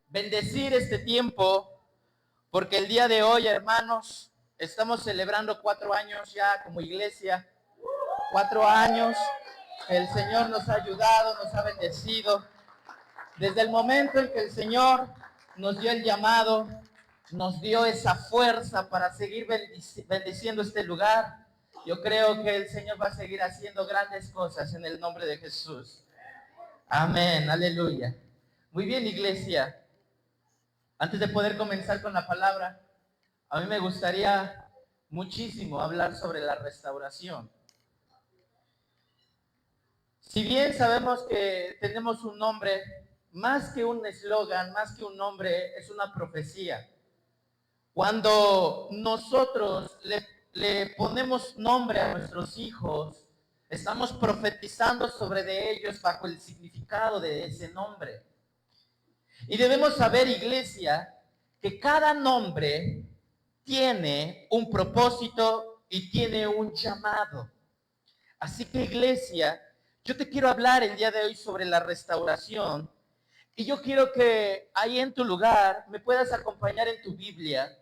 bendecir este tiempo, porque el día de hoy, hermanos, estamos celebrando 4 años ya como iglesia. 4 años que el Señor nos ha ayudado, nos ha bendecido. Desde el momento en que el Señor nos dio el llamado, nos dio esa fuerza para seguir bendiciendo este lugar. Yo creo que el Señor va a seguir haciendo grandes cosas en el nombre de Jesús. Amén, aleluya. Muy bien, iglesia. Antes de poder comenzar con la palabra, a mí me gustaría muchísimo hablar sobre la restauración. Si bien sabemos que tenemos un nombre, más que un eslogan, más que un nombre, es una profecía. Cuando nosotros le ponemos nombre a nuestros hijos, estamos profetizando sobre de ellos bajo el significado de ese nombre. Y debemos saber, iglesia, que cada nombre tiene un propósito y tiene un llamado. Así que, iglesia, yo te quiero hablar el día de hoy sobre la restauración y yo quiero que ahí en tu lugar me puedas acompañar en tu Biblia.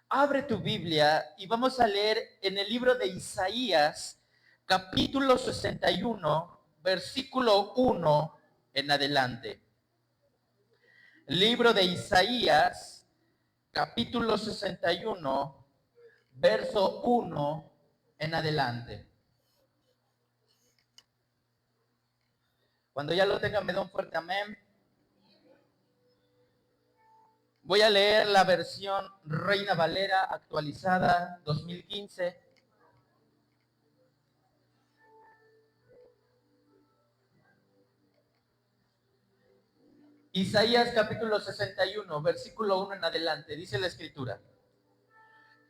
Abre tu Biblia y vamos a leer en el libro de Isaías, capítulo 61, versículo 1 en adelante. Libro de Isaías, capítulo 61, verso 1 en adelante. Cuando ya lo tengan, me da un fuerte amén. Voy a leer la versión Reina Valera actualizada 2015. Isaías capítulo 61, versículo 1 en adelante, dice la escritura.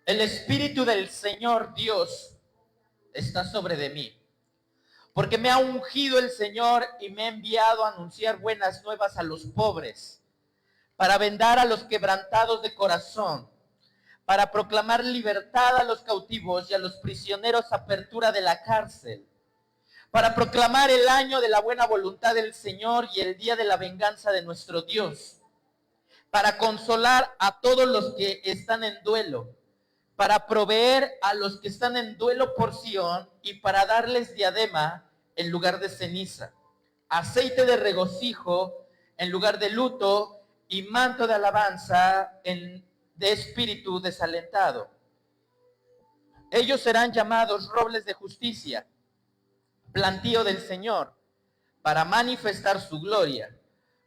El Espíritu del Señor Dios está sobre de mí, porque me ha ungido el Señor y me ha enviado a anunciar buenas nuevas a los pobres, para vendar a los quebrantados de corazón, para proclamar libertad a los cautivos y a los prisioneros apertura de la cárcel, para proclamar el año de la buena voluntad del Señor y el día de la venganza de nuestro Dios, para consolar a todos los que están en duelo, para proveer a los que están en duelo por Sión y para darles diadema en lugar de ceniza, aceite de regocijo en lugar de luto y manto de alabanza de espíritu desalentado. Ellos serán llamados robles de justicia, plantío del Señor, para manifestar su gloria.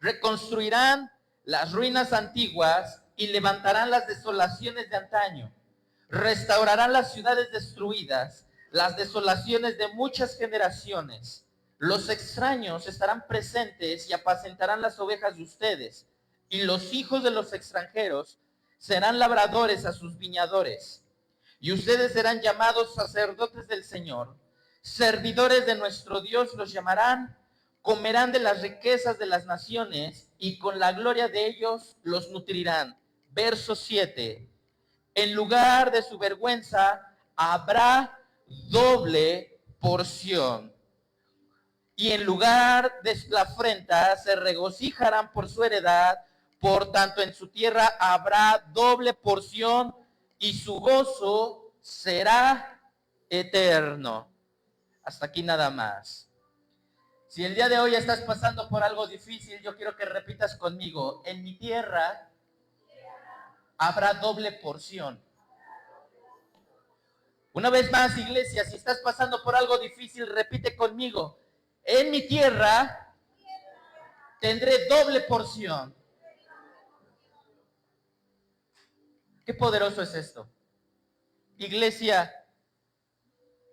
Reconstruirán las ruinas antiguas y levantarán las desolaciones de antaño. Restaurarán las ciudades destruidas, las desolaciones de muchas generaciones. Los extraños estarán presentes y apacentarán las ovejas de ustedes, y los hijos de los extranjeros serán labradores a sus viñadores. Y ustedes serán llamados sacerdotes del Señor, servidores de nuestro Dios los llamarán, comerán de las riquezas de las naciones y con la gloria de ellos los nutrirán. Verso 7. En lugar de su vergüenza habrá doble porción. Y en lugar de la afrenta se regocijarán por su heredad. Por tanto, en su tierra habrá doble porción y su gozo será eterno. Hasta aquí nada más. Si el día de hoy estás pasando por algo difícil, yo quiero que repitas conmigo. En mi tierra habrá doble porción. Una vez más, iglesia, si estás pasando por algo difícil, repite conmigo. En mi tierra tendré doble porción. Qué poderoso es esto. Iglesia,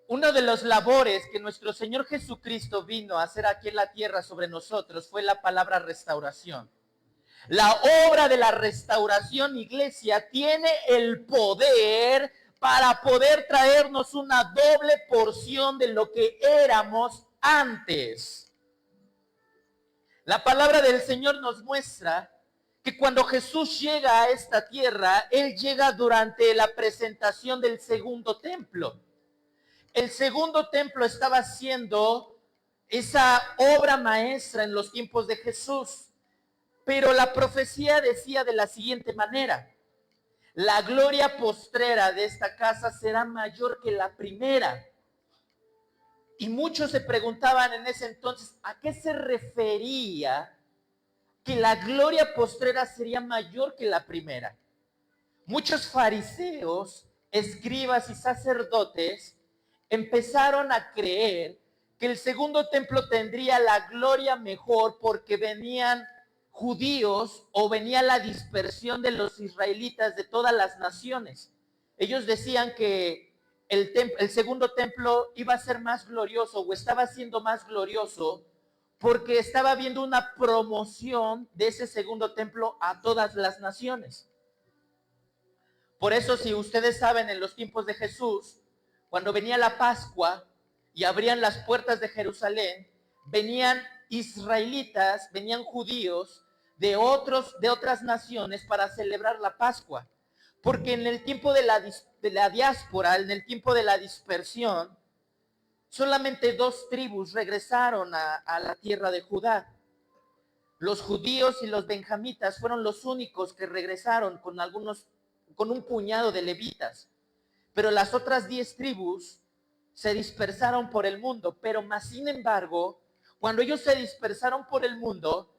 una de las labores que nuestro Señor Jesucristo vino a hacer aquí en la tierra sobre nosotros fue la palabra restauración. La obra de la restauración, iglesia, tiene el poder para poder traernos una doble porción de lo que éramos antes. La palabra del Señor nos muestra que cuando Jesús llega a esta tierra, Él llega durante la presentación del segundo templo. El segundo templo estaba siendo esa obra maestra en los tiempos de Jesús. Pero la profecía decía de la siguiente manera: la gloria postrera de esta casa será mayor que la primera. Y muchos se preguntaban en ese entonces, ¿a qué se refería que la gloria postrera sería mayor que la primera? Muchos fariseos, escribas y sacerdotes empezaron a creer que el segundo templo tendría la gloria mejor porque venían judíos o venía la dispersión de los israelitas de todas las naciones. Ellos decían que el segundo templo iba a ser más glorioso o estaba siendo más glorioso porque estaba habiendo una promoción de ese segundo templo a todas las naciones. Por eso, si ustedes saben, en los tiempos de Jesús, cuando venía la Pascua y abrían las puertas de Jerusalén, venían israelitas, venían judíos de otras naciones para celebrar la Pascua. Porque en el tiempo de la diáspora, en el tiempo de la dispersión, solamente 2 tribus regresaron a la tierra de Judá. Los judíos y los benjamitas fueron los únicos que regresaron con un puñado de levitas. Pero las otras 10 tribus se dispersaron por el mundo. Pero más sin embargo, cuando ellos se dispersaron por el mundo,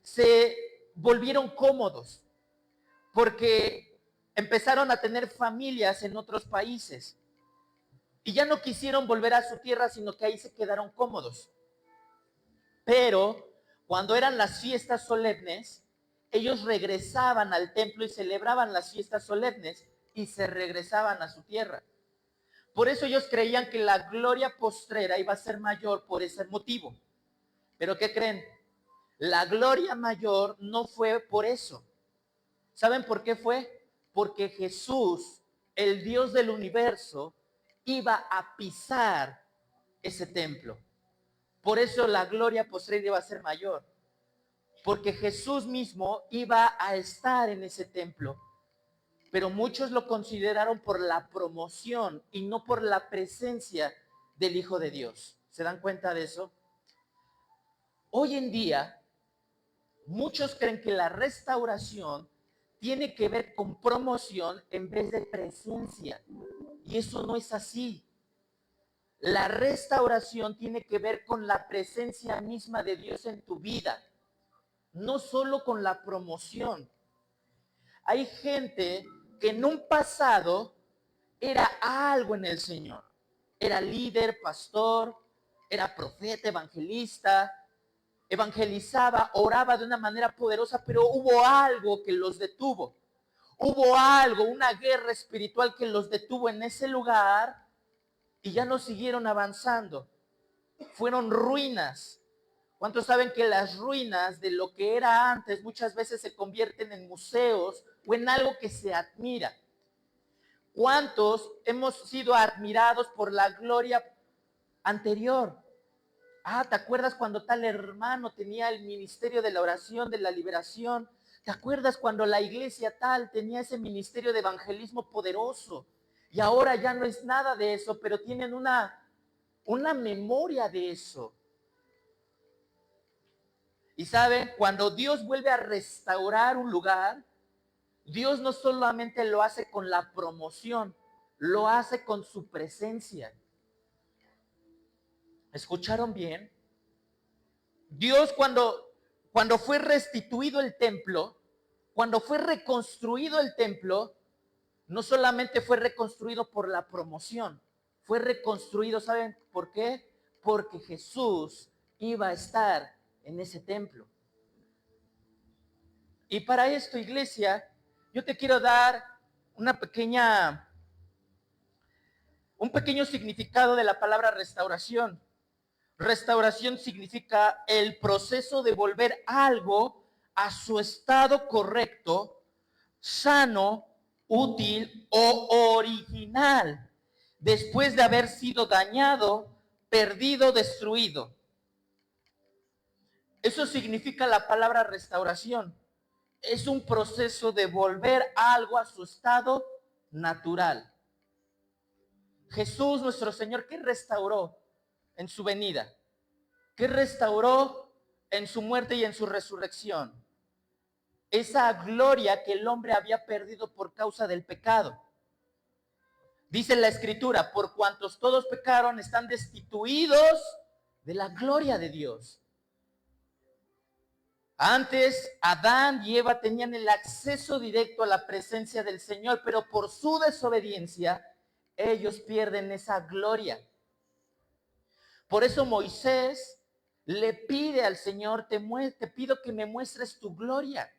se volvieron cómodos porque empezaron a tener familias en otros países y ya no quisieron volver a su tierra, sino que ahí se quedaron cómodos. Pero cuando eran las fiestas solemnes, ellos regresaban al templo y celebraban las fiestas solemnes y se regresaban a su tierra. Por eso ellos creían que la gloria postrera iba a ser mayor por ese motivo. Pero ¿qué creen? La gloria mayor no fue por eso. ¿Saben por qué fue? Porque Jesús, el Dios del universo, iba a pisar ese templo. Por eso la gloria postrera iba a ser mayor. Porque Jesús mismo iba a estar en ese templo. Pero muchos lo consideraron por la promoción y no por la presencia del Hijo de Dios. ¿Se dan cuenta de eso? Hoy en día, muchos creen que la restauración tiene que ver con promoción en vez de presencia. Y eso no es así. La restauración tiene que ver con la presencia misma de Dios en tu vida, no solo con la promoción. Hay gente que en un pasado era algo en el Señor. Era líder, pastor, era profeta, evangelista, evangelizaba, oraba de una manera poderosa, pero hubo algo que los detuvo. Hubo algo, una guerra espiritual que los detuvo en ese lugar y ya no siguieron avanzando. Fueron ruinas. ¿Cuántos saben que las ruinas de lo que era antes muchas veces se convierten en museos o en algo que se admira? ¿Cuántos hemos sido admirados por la gloria anterior? ¿te acuerdas cuando tal hermano tenía el ministerio de la oración, de la liberación? ¿Te acuerdas cuando la iglesia tal tenía ese ministerio de evangelismo poderoso? Y ahora ya no es nada de eso, pero tienen una memoria de eso. Y saben, cuando Dios vuelve a restaurar un lugar, Dios no solamente lo hace con la promoción, lo hace con su presencia. ¿Escucharon bien? Dios cuando fue restituido el templo, cuando fue reconstruido el templo, no solamente fue reconstruido por la promoción, fue reconstruido, ¿saben por qué? Porque Jesús iba a estar en ese templo. Y para esto, iglesia, yo te quiero dar un pequeño significado de la palabra restauración. Restauración significa el proceso de volver algo a su estado correcto, sano, útil o original, después de haber sido dañado, perdido, destruido. Eso significa la palabra restauración. Es un proceso de volver algo a su estado natural. Jesús, nuestro Señor, ¿qué restauró en su venida? ¿Qué restauró en su muerte y en su resurrección? esa gloria que el hombre había perdido por causa del pecado. Dice la Escritura, por cuantos todos pecaron, están destituidos de la gloria de Dios. Antes, Adán y Eva tenían el acceso directo a la presencia del Señor, pero por su desobediencia, ellos pierden esa gloria. Por eso Moisés le pide al Señor, te pido que me muestres tu gloria.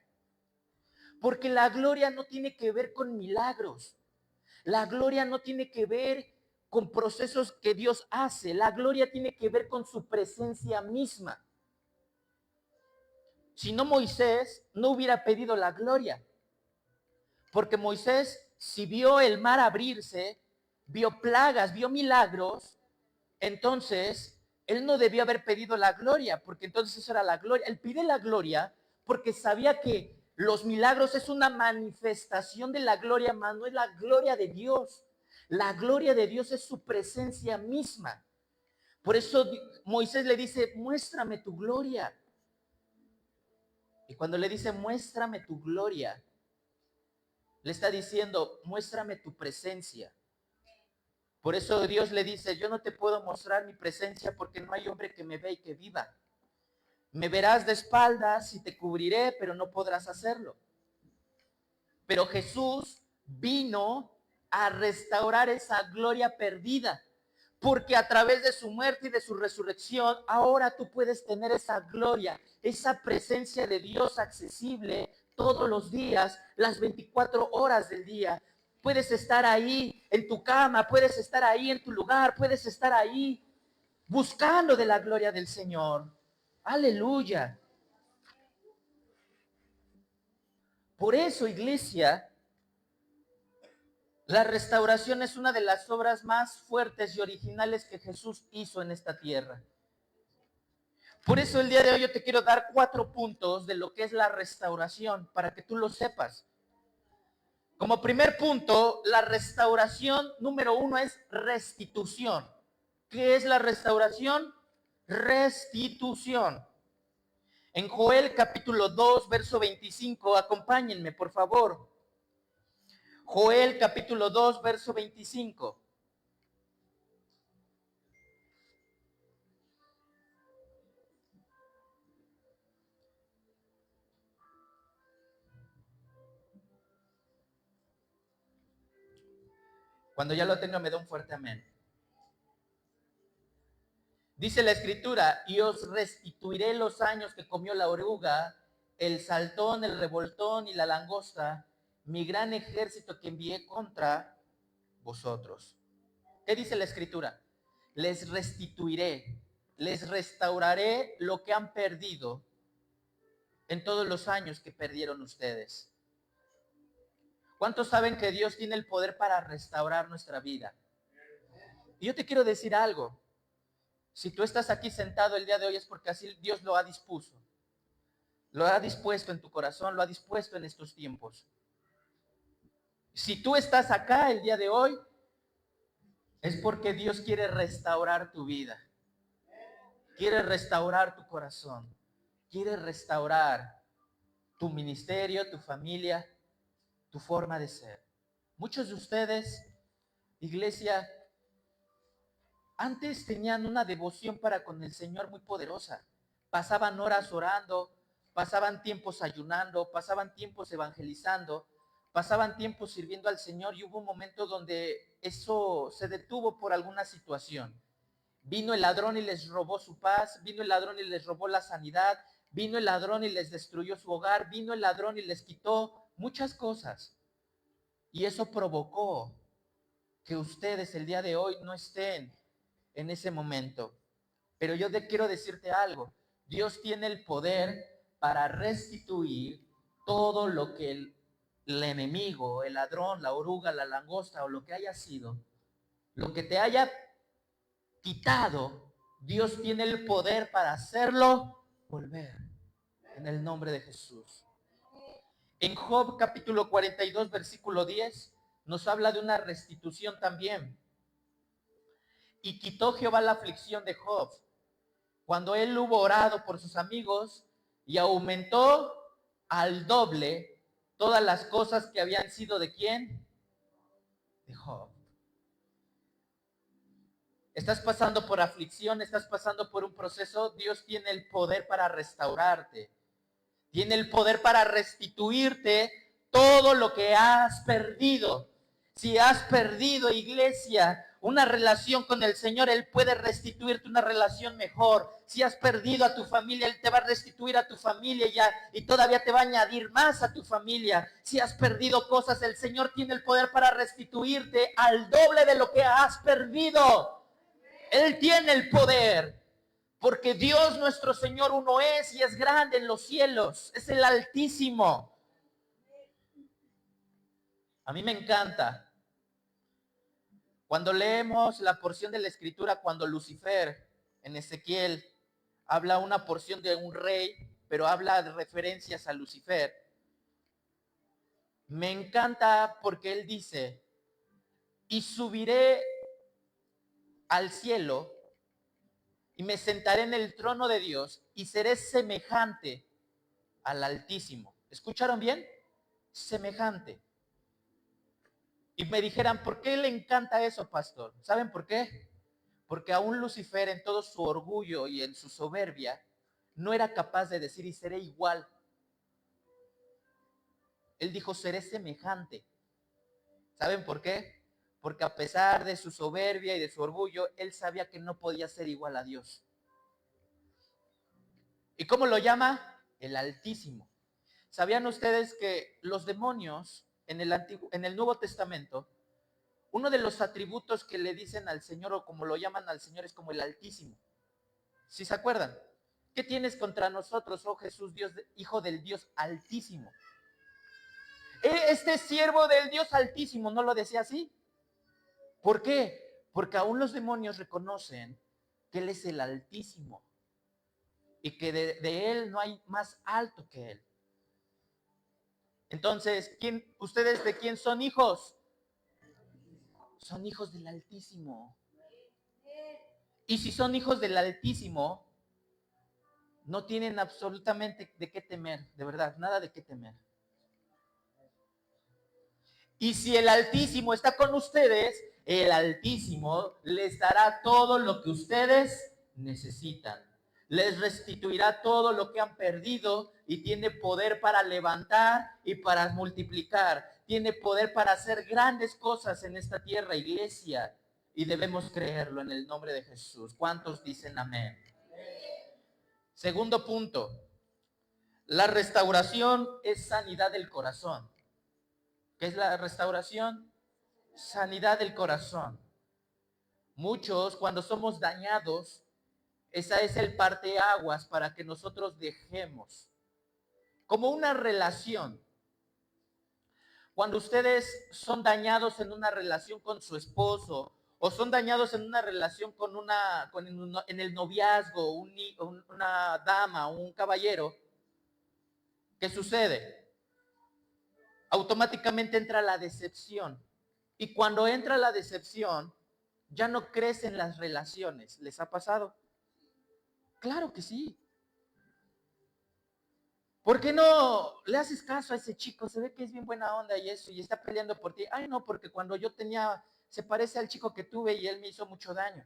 Porque la gloria no tiene que ver con milagros. La gloria no tiene que ver con procesos que Dios hace. La gloria tiene que ver con su presencia misma. Si no, Moisés no hubiera pedido la gloria. Porque Moisés, si vio el mar abrirse, vio plagas, vio milagros, entonces él no debió haber pedido la gloria, porque entonces eso era la gloria. Él pide la gloria porque sabía que los milagros es una manifestación de la gloria, mas no es la gloria de Dios. La gloria de Dios es su presencia misma. Por eso Moisés le dice, muéstrame tu gloria. Y cuando le dice, muéstrame tu gloria, le está diciendo, muéstrame tu presencia. Por eso Dios le dice, yo no te puedo mostrar mi presencia porque no hay hombre que me vea y que viva. Me verás de espaldas y te cubriré, pero no podrás hacerlo. Pero Jesús vino a restaurar esa gloria perdida, porque a través de su muerte y de su resurrección, ahora tú puedes tener esa gloria, esa presencia de Dios accesible todos los días, las 24 horas del día. Puedes estar ahí en tu cama, puedes estar ahí en tu lugar, puedes estar ahí buscando de la gloria del Señor. Aleluya. Por eso, iglesia, la restauración es una de las obras más fuertes y originales que Jesús hizo en esta tierra. Por eso el día de hoy yo te quiero dar 4 puntos de lo que es la restauración, para que tú lo sepas. Como primer punto, la restauración número 1 es restitución. ¿Qué es la restauración? Restitución. En Joel capítulo 2, verso 25, acompáñenme por favor. Joel capítulo 2, verso 25. Cuando ya lo tenga me da un fuerte amén. Dice la Escritura, y os restituiré los años que comió la oruga, el saltón, el revoltón y la langosta, mi gran ejército que envié contra vosotros. ¿Qué dice la Escritura? Les restituiré, les restauraré lo que han perdido en todos los años que perdieron ustedes. ¿Cuántos saben que Dios tiene el poder para restaurar nuestra vida? Y yo te quiero decir algo. Si tú estás aquí sentado el día de hoy es porque así Dios lo ha dispuesto. Lo ha dispuesto en tu corazón, lo ha dispuesto en estos tiempos. Si tú estás acá el día de hoy, es porque Dios quiere restaurar tu vida. Quiere restaurar tu corazón. Quiere restaurar tu ministerio, tu familia, tu forma de ser. Muchos de ustedes, iglesia, antes tenían una devoción para con el Señor muy poderosa. Pasaban horas orando, pasaban tiempos ayunando, pasaban tiempos evangelizando, pasaban tiempos sirviendo al Señor y hubo un momento donde eso se detuvo por alguna situación. Vino el ladrón y les robó su paz, vino el ladrón y les robó la sanidad, vino el ladrón y les destruyó su hogar, vino el ladrón y les quitó muchas cosas. Y eso provocó que ustedes el día de hoy no estén en ese momento. Pero yo te quiero decirte algo. Dios tiene el poder para restituir todo lo que el enemigo, el ladrón, la oruga, la langosta o lo que haya sido, lo que te haya quitado, Dios tiene el poder para hacerlo volver. En el nombre de Jesús. En Job capítulo 42, versículo 10, nos habla de una restitución también. Y quitó Jehová la aflicción de Job, cuando él hubo orado por sus amigos, y aumentó al doble todas las cosas que habían sido ¿de quién? De Job. Estás pasando por aflicción, estás pasando por un proceso, Dios tiene el poder para restaurarte. Tiene el poder para restituirte todo lo que has perdido. Si has perdido, iglesia, una relación con el Señor, Él puede restituirte una relación mejor. Si has perdido a tu familia, Él te va a restituir a tu familia y todavía te va a añadir más a tu familia. Si has perdido cosas, el Señor tiene el poder para restituirte al doble de lo que has perdido. Él tiene el poder. Porque Dios nuestro Señor uno es y es grande en los cielos. Es el Altísimo. A mí me encanta cuando leemos la porción de la Escritura, cuando Lucifer en Ezequiel habla una porción de un rey, pero habla de referencias a Lucifer. Me encanta porque él dice, y subiré al cielo y me sentaré en el trono de Dios y seré semejante al Altísimo. ¿Escucharon bien? Semejante. Y me dijeran, ¿por qué le encanta eso, pastor? ¿Saben por qué? Porque aún Lucifer, en todo su orgullo y en su soberbia, no era capaz de decir, y seré igual. Él dijo, seré semejante. ¿Saben por qué? Porque a pesar de su soberbia y de su orgullo, él sabía que no podía ser igual a Dios. ¿Y cómo lo llama? El Altísimo. ¿Sabían ustedes que los demonios en el Nuevo Testamento, uno de los atributos que le dicen al Señor o como lo llaman al Señor es como el Altísimo? ¿Sí se acuerdan? ¿Qué tienes contra nosotros, oh Jesús, Dios, Hijo del Dios Altísimo? Este siervo del Dios Altísimo, ¿no lo decía así? ¿Por qué? Porque aún los demonios reconocen que Él es el Altísimo y que de Él no hay más alto que Él. Entonces, ¿ustedes de quién son hijos? Son hijos del Altísimo. Y si son hijos del Altísimo, no tienen absolutamente de qué temer, de verdad, nada de qué temer. Y si el Altísimo está con ustedes, el Altísimo les dará todo lo que ustedes necesitan. Les restituirá todo lo que han perdido y tiene poder para levantar y para multiplicar. Tiene poder para hacer grandes cosas en esta tierra, iglesia. Y debemos creerlo en el nombre de Jesús. ¿Cuántos dicen amén? Segundo punto. La restauración es sanidad del corazón. ¿Qué es la restauración? Sanidad del corazón. Muchos, cuando somos dañados, esa es el parteaguas para que nosotros dejemos. Como una relación. Cuando ustedes son dañados en una relación con su esposo, o son dañados en una relación en el noviazgo, una dama, un caballero, ¿qué sucede? Automáticamente entra la decepción. Y cuando entra la decepción, ya no crecen las relaciones. ¿Les ha pasado? Claro que sí. ¿Por qué no le haces caso a ese chico? Se ve que es bien buena onda y eso, y está peleando por ti. Ay, no, porque cuando yo se parece al chico que tuve y él me hizo mucho daño.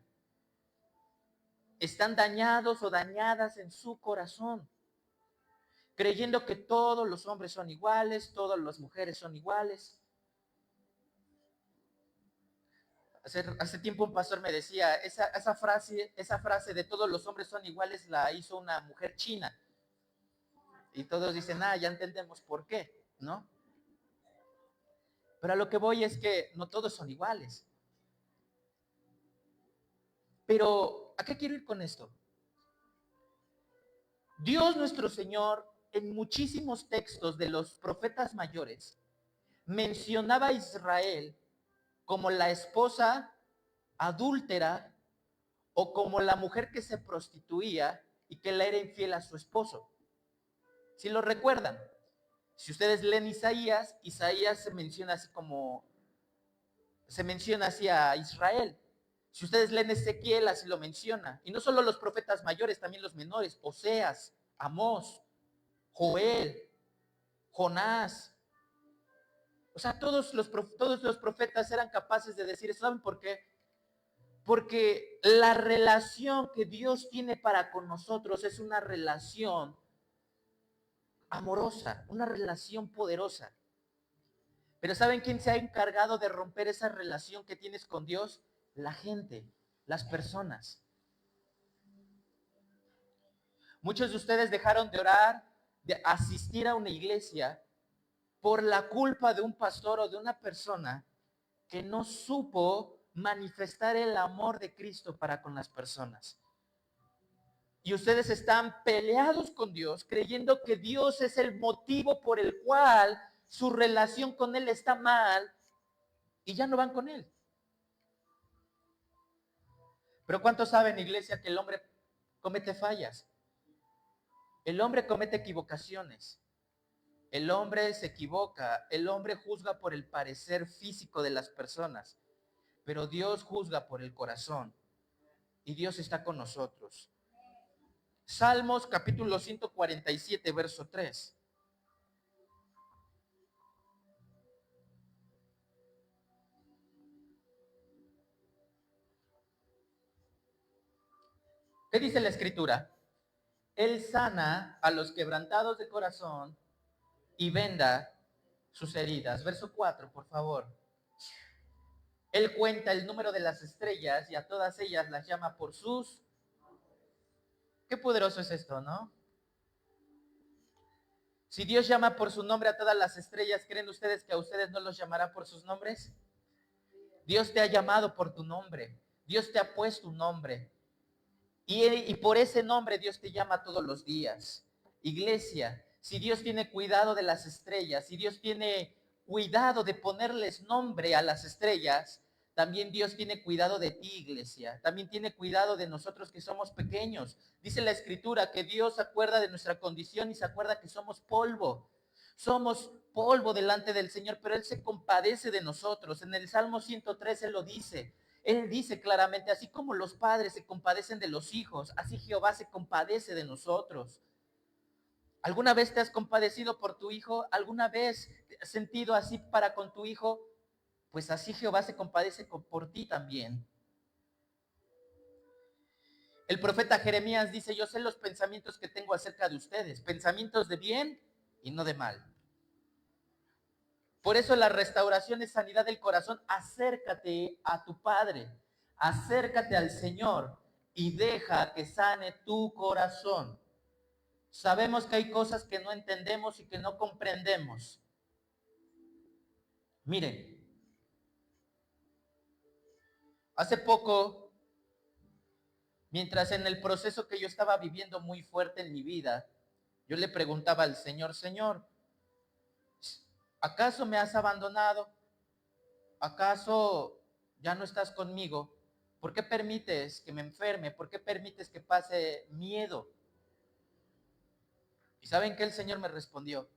Están dañados o dañadas en su corazón, creyendo que todos los hombres son iguales, todas las mujeres son iguales. Hace tiempo un pastor me decía, esa frase de todos los hombres son iguales la hizo una mujer china. Y todos dicen, ya entendemos por qué, ¿no? Pero a lo que voy es que no todos son iguales. Pero, ¿a qué quiero ir con esto? Dios nuestro Señor, en muchísimos textos de los profetas mayores, mencionaba a Israel como la esposa adúltera o como la mujer que se prostituía y que le era infiel a su esposo. Si lo recuerdan, si ustedes leen Isaías se menciona así a Israel. Si ustedes leen Ezequiel, así lo menciona. Y no solo los profetas mayores, también los menores, Oseas, Amós, Joel. Jonás. O sea, todos los profetas eran capaces de decir, ¿saben por qué? Porque la relación que Dios tiene para con nosotros es una relación amorosa, una relación poderosa. Pero ¿saben quién se ha encargado de romper esa relación que tienes con Dios? La gente, las personas. Muchos de ustedes dejaron de orar, de asistir a una iglesia por la culpa de un pastor o de una persona que no supo manifestar el amor de Cristo para con las personas. Y ustedes están peleados con Dios, creyendo que Dios es el motivo por el cual su relación con Él está mal y ya no van con Él. Pero ¿cuántos saben, iglesia, que el hombre comete fallas? El hombre comete equivocaciones. El hombre se equivoca. El hombre juzga por el parecer físico de las personas. Pero Dios juzga por el corazón. Y Dios está con nosotros. Salmos capítulo 147, verso 3. ¿Qué dice la escritura? Él sana a los quebrantados de corazón y venda sus heridas. Verso 4, por favor. Él cuenta el número de las estrellas y a todas ellas las llama por sus... Qué poderoso es esto, ¿no? Si Dios llama por su nombre a todas las estrellas, ¿creen ustedes que a ustedes no los llamará por sus nombres? Dios te ha llamado por tu nombre. Dios te ha puesto un nombre. Y por ese nombre Dios te llama todos los días. Iglesia, si Dios tiene cuidado de las estrellas, si Dios tiene cuidado de ponerles nombre a las estrellas, también Dios tiene cuidado de ti, iglesia. También tiene cuidado de nosotros que somos pequeños. Dice la Escritura que Dios se acuerda de nuestra condición y se acuerda que somos polvo. Somos polvo delante del Señor, pero Él se compadece de nosotros. En el Salmo 103 Él lo dice. Él dice claramente, así como los padres se compadecen de los hijos, así Jehová se compadece de nosotros. ¿Alguna vez te has compadecido por tu hijo? ¿Alguna vez te has sentido así para con tu hijo? Pues así Jehová se compadece por ti también. El profeta Jeremías dice, yo sé los pensamientos que tengo acerca de ustedes, pensamientos de bien y no de mal. Por eso la restauración es sanidad del corazón. Acércate a tu Padre, acércate al Señor y deja que sane tu corazón. Sabemos que hay cosas que no entendemos y que no comprendemos. Miren, hace poco, mientras en el proceso que yo estaba viviendo muy fuerte en mi vida, yo le preguntaba al Señor, Señor, ¿acaso me has abandonado? ¿Acaso ya no estás conmigo? ¿Por qué permites que me enferme? ¿Por qué permites que pase miedo? ¿Y saben qué el Señor me respondió?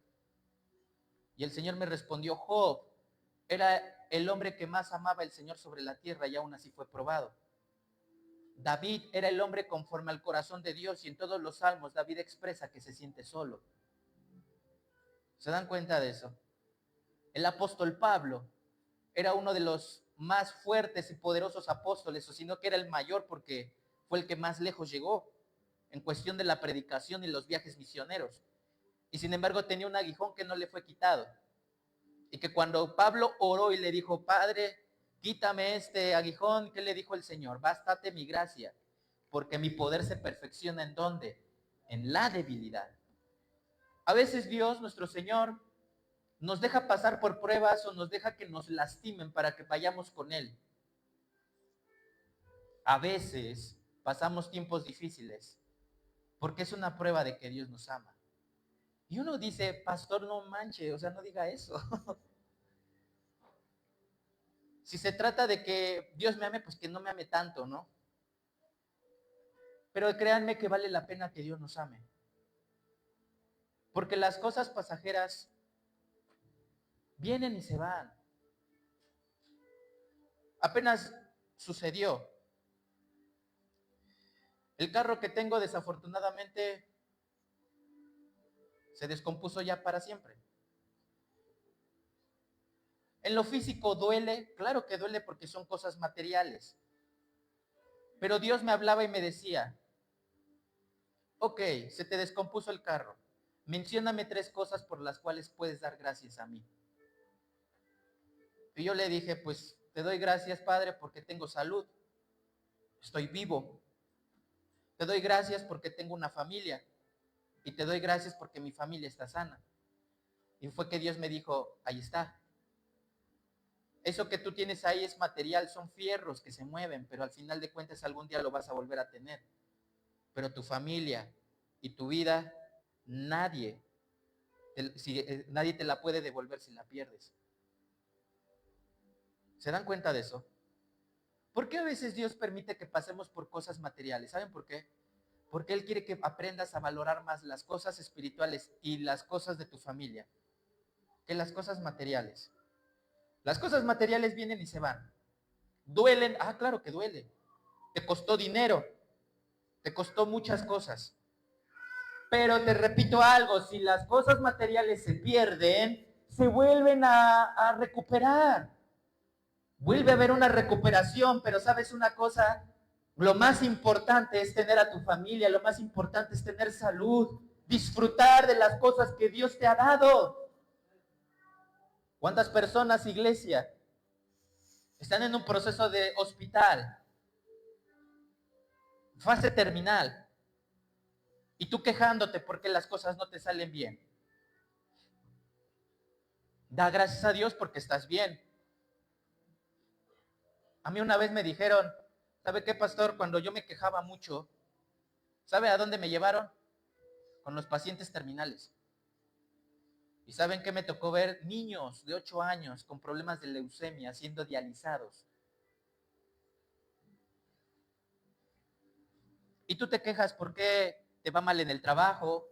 Y el Señor me respondió, Job era el hombre que más amaba el Señor sobre la tierra y aún así fue probado. David era el hombre conforme al corazón de Dios y en todos los salmos David expresa que se siente solo. ¿Se dan cuenta de eso? El apóstol Pablo era uno de los más fuertes y poderosos apóstoles, o sino que era el mayor porque fue el que más lejos llegó en cuestión de la predicación y los viajes misioneros. Y sin embargo tenía un aguijón que no le fue quitado. Y que cuando Pablo oró y le dijo, Padre, quítame este aguijón, ¿qué le dijo el Señor? Bástate mi gracia, porque mi poder se perfecciona ¿en dónde? En la debilidad. A veces Dios, nuestro Señor, nos deja pasar por pruebas o nos deja que nos lastimen para que vayamos con Él. A veces pasamos tiempos difíciles porque es una prueba de que Dios nos ama. Y uno dice, pastor, no manche, o sea, no diga eso. Si se trata de que Dios me ame, pues que no me ame tanto, ¿no? Pero créanme que vale la pena que Dios nos ame. Porque las cosas pasajeras vienen y se van. Apenas sucedió. El carro que tengo desafortunadamente se descompuso ya para siempre. En lo físico duele, claro que duele porque son cosas materiales. Pero Dios me hablaba y me decía, ok, se te descompuso el carro. Mencióname 3 cosas por las cuales puedes dar gracias a mí. Y yo le dije, pues te doy gracias, Padre, porque tengo salud. Estoy vivo. Te doy gracias porque tengo una familia. Y te doy gracias porque mi familia está sana. Y fue que Dios me dijo, ahí está. Eso que tú tienes ahí es material, son fierros que se mueven, pero al final de cuentas algún día lo vas a volver a tener. Pero tu familia y tu vida, nadie te la puede devolver si la pierdes. ¿Se dan cuenta de eso? ¿Por qué a veces Dios permite que pasemos por cosas materiales? ¿Saben por qué? Porque Él quiere que aprendas a valorar más las cosas espirituales y las cosas de tu familia que las cosas materiales. Las cosas materiales vienen y se van. Duelen, claro que duele. Te costó dinero, te costó muchas cosas. Pero te repito algo, si las cosas materiales se pierden, se vuelven a recuperar. Vuelve a haber una recuperación, pero ¿sabes una cosa? Lo más importante es tener a tu familia, lo más importante es tener salud, disfrutar de las cosas que Dios te ha dado. ¿Cuántas personas, iglesia, están en un proceso de hospital, fase terminal, y tú quejándote porque las cosas no te salen bien? Da gracias a Dios porque estás bien. A mí una vez me dijeron, ¿sabe qué, pastor? Cuando yo me quejaba mucho, ¿sabe a dónde me llevaron? Con los pacientes terminales. ¿Y saben qué me tocó ver? Niños de 8 años con problemas de leucemia siendo dializados. Y tú te quejas por qué te va mal en el trabajo,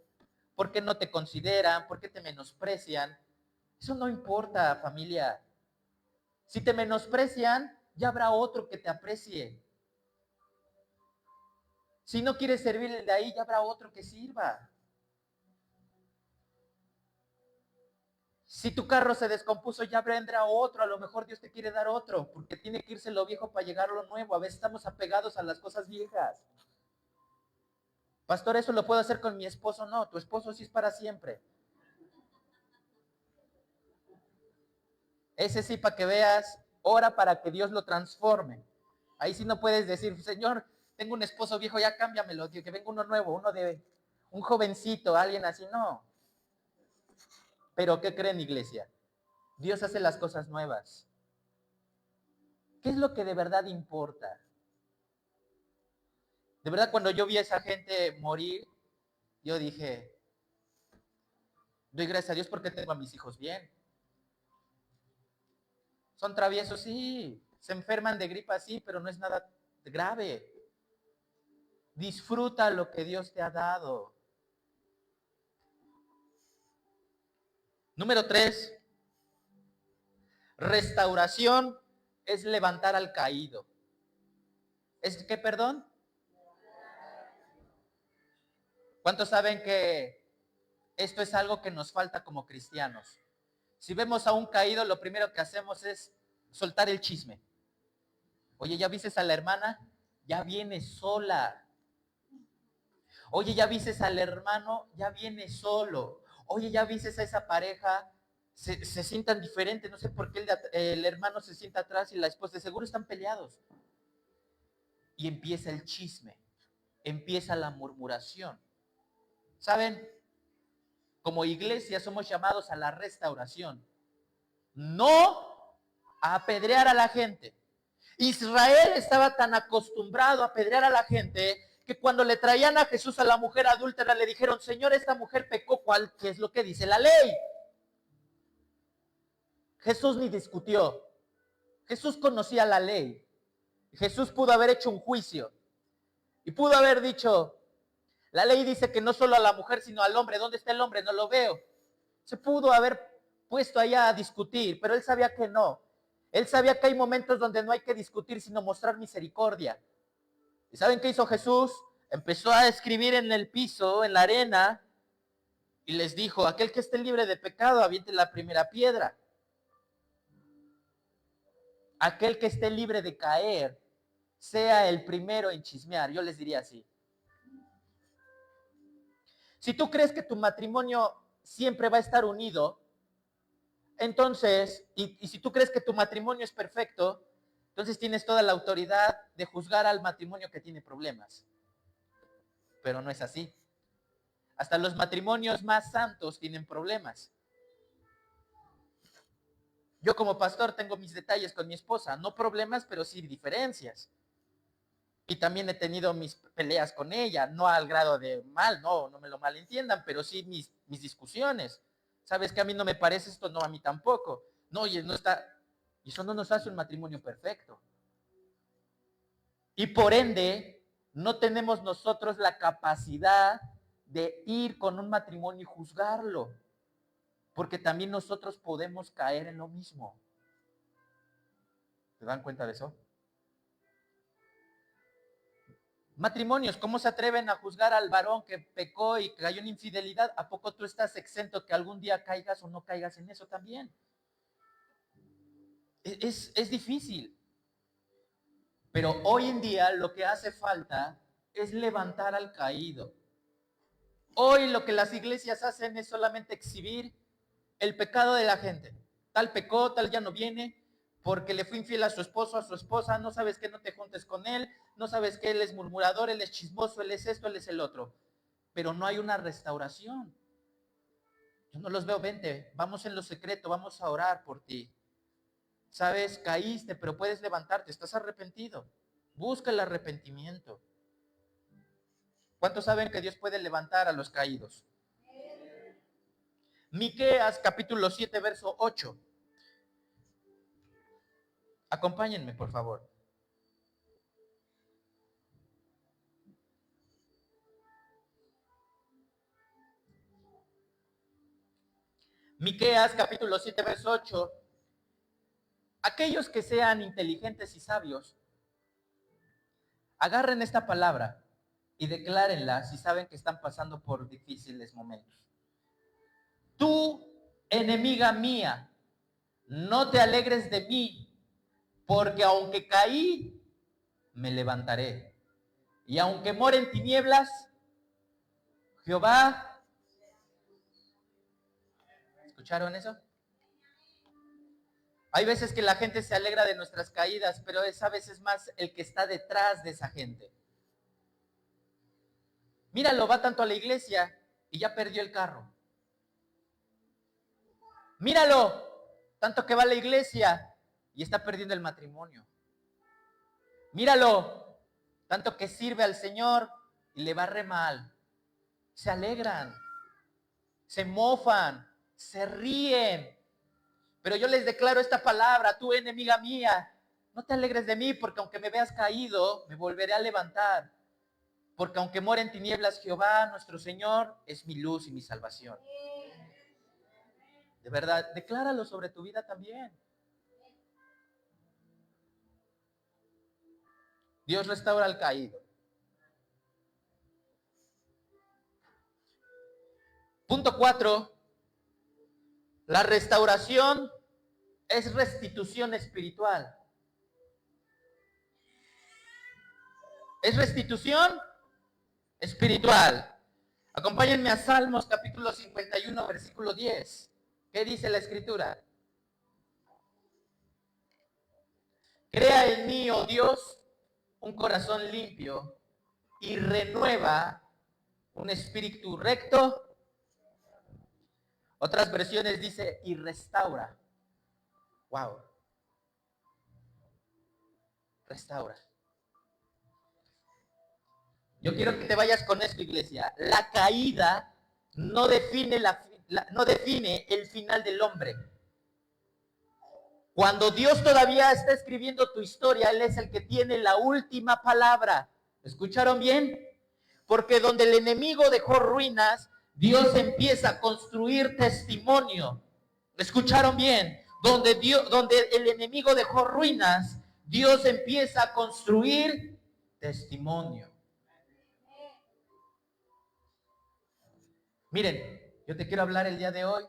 por qué no te consideran, por qué te menosprecian. Eso no importa, familia. Si te menosprecian, ya habrá otro que te aprecie. Si no quieres servir de ahí, ya habrá otro que sirva. Si tu carro se descompuso, ya vendrá otro. A lo mejor Dios te quiere dar otro, porque tiene que irse lo viejo para llegar lo nuevo. A veces estamos apegados a las cosas viejas. Pastor, ¿eso lo puedo hacer con mi esposo? No, tu esposo sí es para siempre. Ese sí, para que veas, ora para que Dios lo transforme. Ahí sí no puedes decir, Señor, tengo un esposo viejo, ya cámbiamelo, que venga uno nuevo, uno de un jovencito, alguien así, no. Pero ¿qué creen, iglesia? Dios hace las cosas nuevas. ¿Qué es lo que de verdad importa? De verdad, cuando yo vi a esa gente morir, yo dije, doy gracias a Dios porque tengo a mis hijos bien. Son traviesos, sí. Se enferman de gripa, sí, pero no es nada grave. Disfruta lo que Dios te ha dado. Número 3, restauración es levantar al caído. ¿Es qué, perdón? ¿Cuántos saben que esto es algo que nos falta como cristianos? Si vemos a un caído, lo primero que hacemos es soltar el chisme. Oye, ¿ya viste a la hermana? Ya viene sola. Oye, ¿ya viste al hermano? Ya viene solo. Oye, ¿ya viste a esa pareja? Se sientan diferentes. No sé por qué el hermano se sienta atrás y la esposa. De seguro están peleados. Y empieza el chisme. Empieza la murmuración. ¿Saben? Como iglesia somos llamados a la restauración. No a apedrear a la gente. Israel estaba tan acostumbrado a apedrear a la gente que cuando le traían a Jesús a la mujer adúltera le dijeron, Señor, esta mujer pecó, ¿qué es lo que dice la ley? Jesús ni discutió. Jesús conocía la ley. Jesús pudo haber hecho un juicio y pudo haber dicho, la ley dice que no solo a la mujer sino al hombre. ¿Dónde está el hombre? No lo veo. Se pudo haber puesto allá a discutir, pero él sabía que no. Él sabía que hay momentos donde no hay que discutir sino mostrar misericordia. ¿Y saben qué hizo Jesús? Empezó a escribir en el piso, en la arena, y les dijo, aquel que esté libre de pecado, aviente la primera piedra. aquel que esté libre de caer sea el primero en chismear. Yo les diría así. Si tú crees que tu matrimonio siempre va a estar unido, entonces, y si tú crees que tu matrimonio es perfecto, entonces tienes toda la autoridad de juzgar al matrimonio que tiene problemas. Pero no es así. Hasta los matrimonios más santos tienen problemas. Yo como pastor tengo mis detalles con mi esposa, no problemas, pero sí diferencias. Y también he tenido mis peleas con ella, no al grado de mal, no me lo malentiendan, pero sí mis discusiones. ¿Sabes que a mí no me parece esto? No, a mí tampoco. No, y no está, y eso no nos hace un matrimonio perfecto. Y por ende, no tenemos nosotros la capacidad de ir con un matrimonio y juzgarlo, porque también nosotros podemos caer en lo mismo. ¿Se dan cuenta de eso? Matrimonios, ¿cómo se atreven a juzgar al varón que pecó y cayó en infidelidad? ¿A poco tú estás exento que algún día caigas o no caigas en eso también? Es difícil. Pero hoy en día lo que hace falta es levantar al caído. Hoy lo que las iglesias hacen es solamente exhibir el pecado de la gente. Tal pecó, tal ya no viene, porque le fue infiel a su esposo, a su esposa, no sabes que no te juntes con él, no sabes que él es murmurador, él es chismoso, él es esto, él es el otro. Pero no hay una restauración. Yo no los veo, vente, vamos en lo secreto, vamos a orar por ti. Sabes, caíste, pero puedes levantarte, estás arrepentido. Busca el arrepentimiento. ¿Cuántos saben que Dios puede levantar a los caídos? Miqueas capítulo 7, verso 8. Acompáñenme, por favor. Miqueas capítulo 7, verso 8. Aquellos que sean inteligentes y sabios, agarren esta palabra y declárenla si saben que están pasando por difíciles momentos. Tú, enemiga mía, no te alegres de mí, porque aunque caí, me levantaré. Y aunque more en tinieblas, Jehová, ¿escucharon eso? Hay veces que la gente se alegra de nuestras caídas, pero es a veces más el que está detrás de esa gente. Míralo, va tanto a la iglesia y ya perdió el carro. Míralo, tanto que va a la iglesia y está perdiendo el matrimonio. Míralo, tanto que sirve al Señor y le va re mal. Se alegran, se mofan, se ríen. Pero yo les declaro esta palabra, tú enemiga mía, no te alegres de mí, porque aunque me veas caído, me volveré a levantar. Porque aunque muera en tinieblas, Jehová, nuestro Señor, es mi luz y mi salvación. De verdad, decláralo sobre tu vida también. Dios restaura al caído. Punto 4. La restauración es restitución espiritual. Es restitución espiritual. Acompáñenme a Salmos capítulo 51, versículo 10. ¿Qué dice la escritura? Crea en mí, oh Dios, un corazón limpio y renueva un espíritu recto. Otras versiones dice y restaura. Wow. Restaura. Yo quiero que te vayas con esto, iglesia. La caída no define, no define el final del hombre. Cuando Dios todavía está escribiendo tu historia, Él es el que tiene la última palabra. ¿Escucharon bien? Porque donde el enemigo dejó ruinas, Dios empieza a construir testimonio. ¿Escucharon bien? Donde el enemigo dejó ruinas, Dios empieza a construir testimonio. Miren, yo te quiero hablar el día de hoy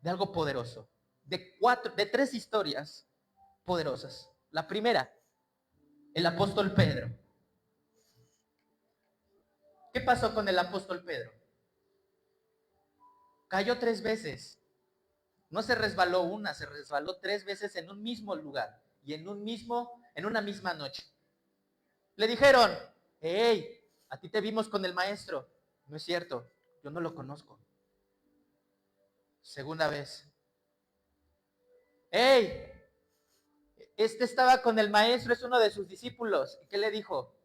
de algo poderoso, de 3 historias poderosas. La primera, el apóstol Pedro. ¿Qué pasó con el apóstol Pedro? Cayó 3 veces. No se resbaló una, se resbaló 3 veces en un mismo lugar y en una misma noche. Le dijeron, hey, a ti te vimos con el maestro. No es cierto, yo no lo conozco. Segunda vez. Hey, este estaba con el maestro, es uno de sus discípulos. ¿Y qué le dijo?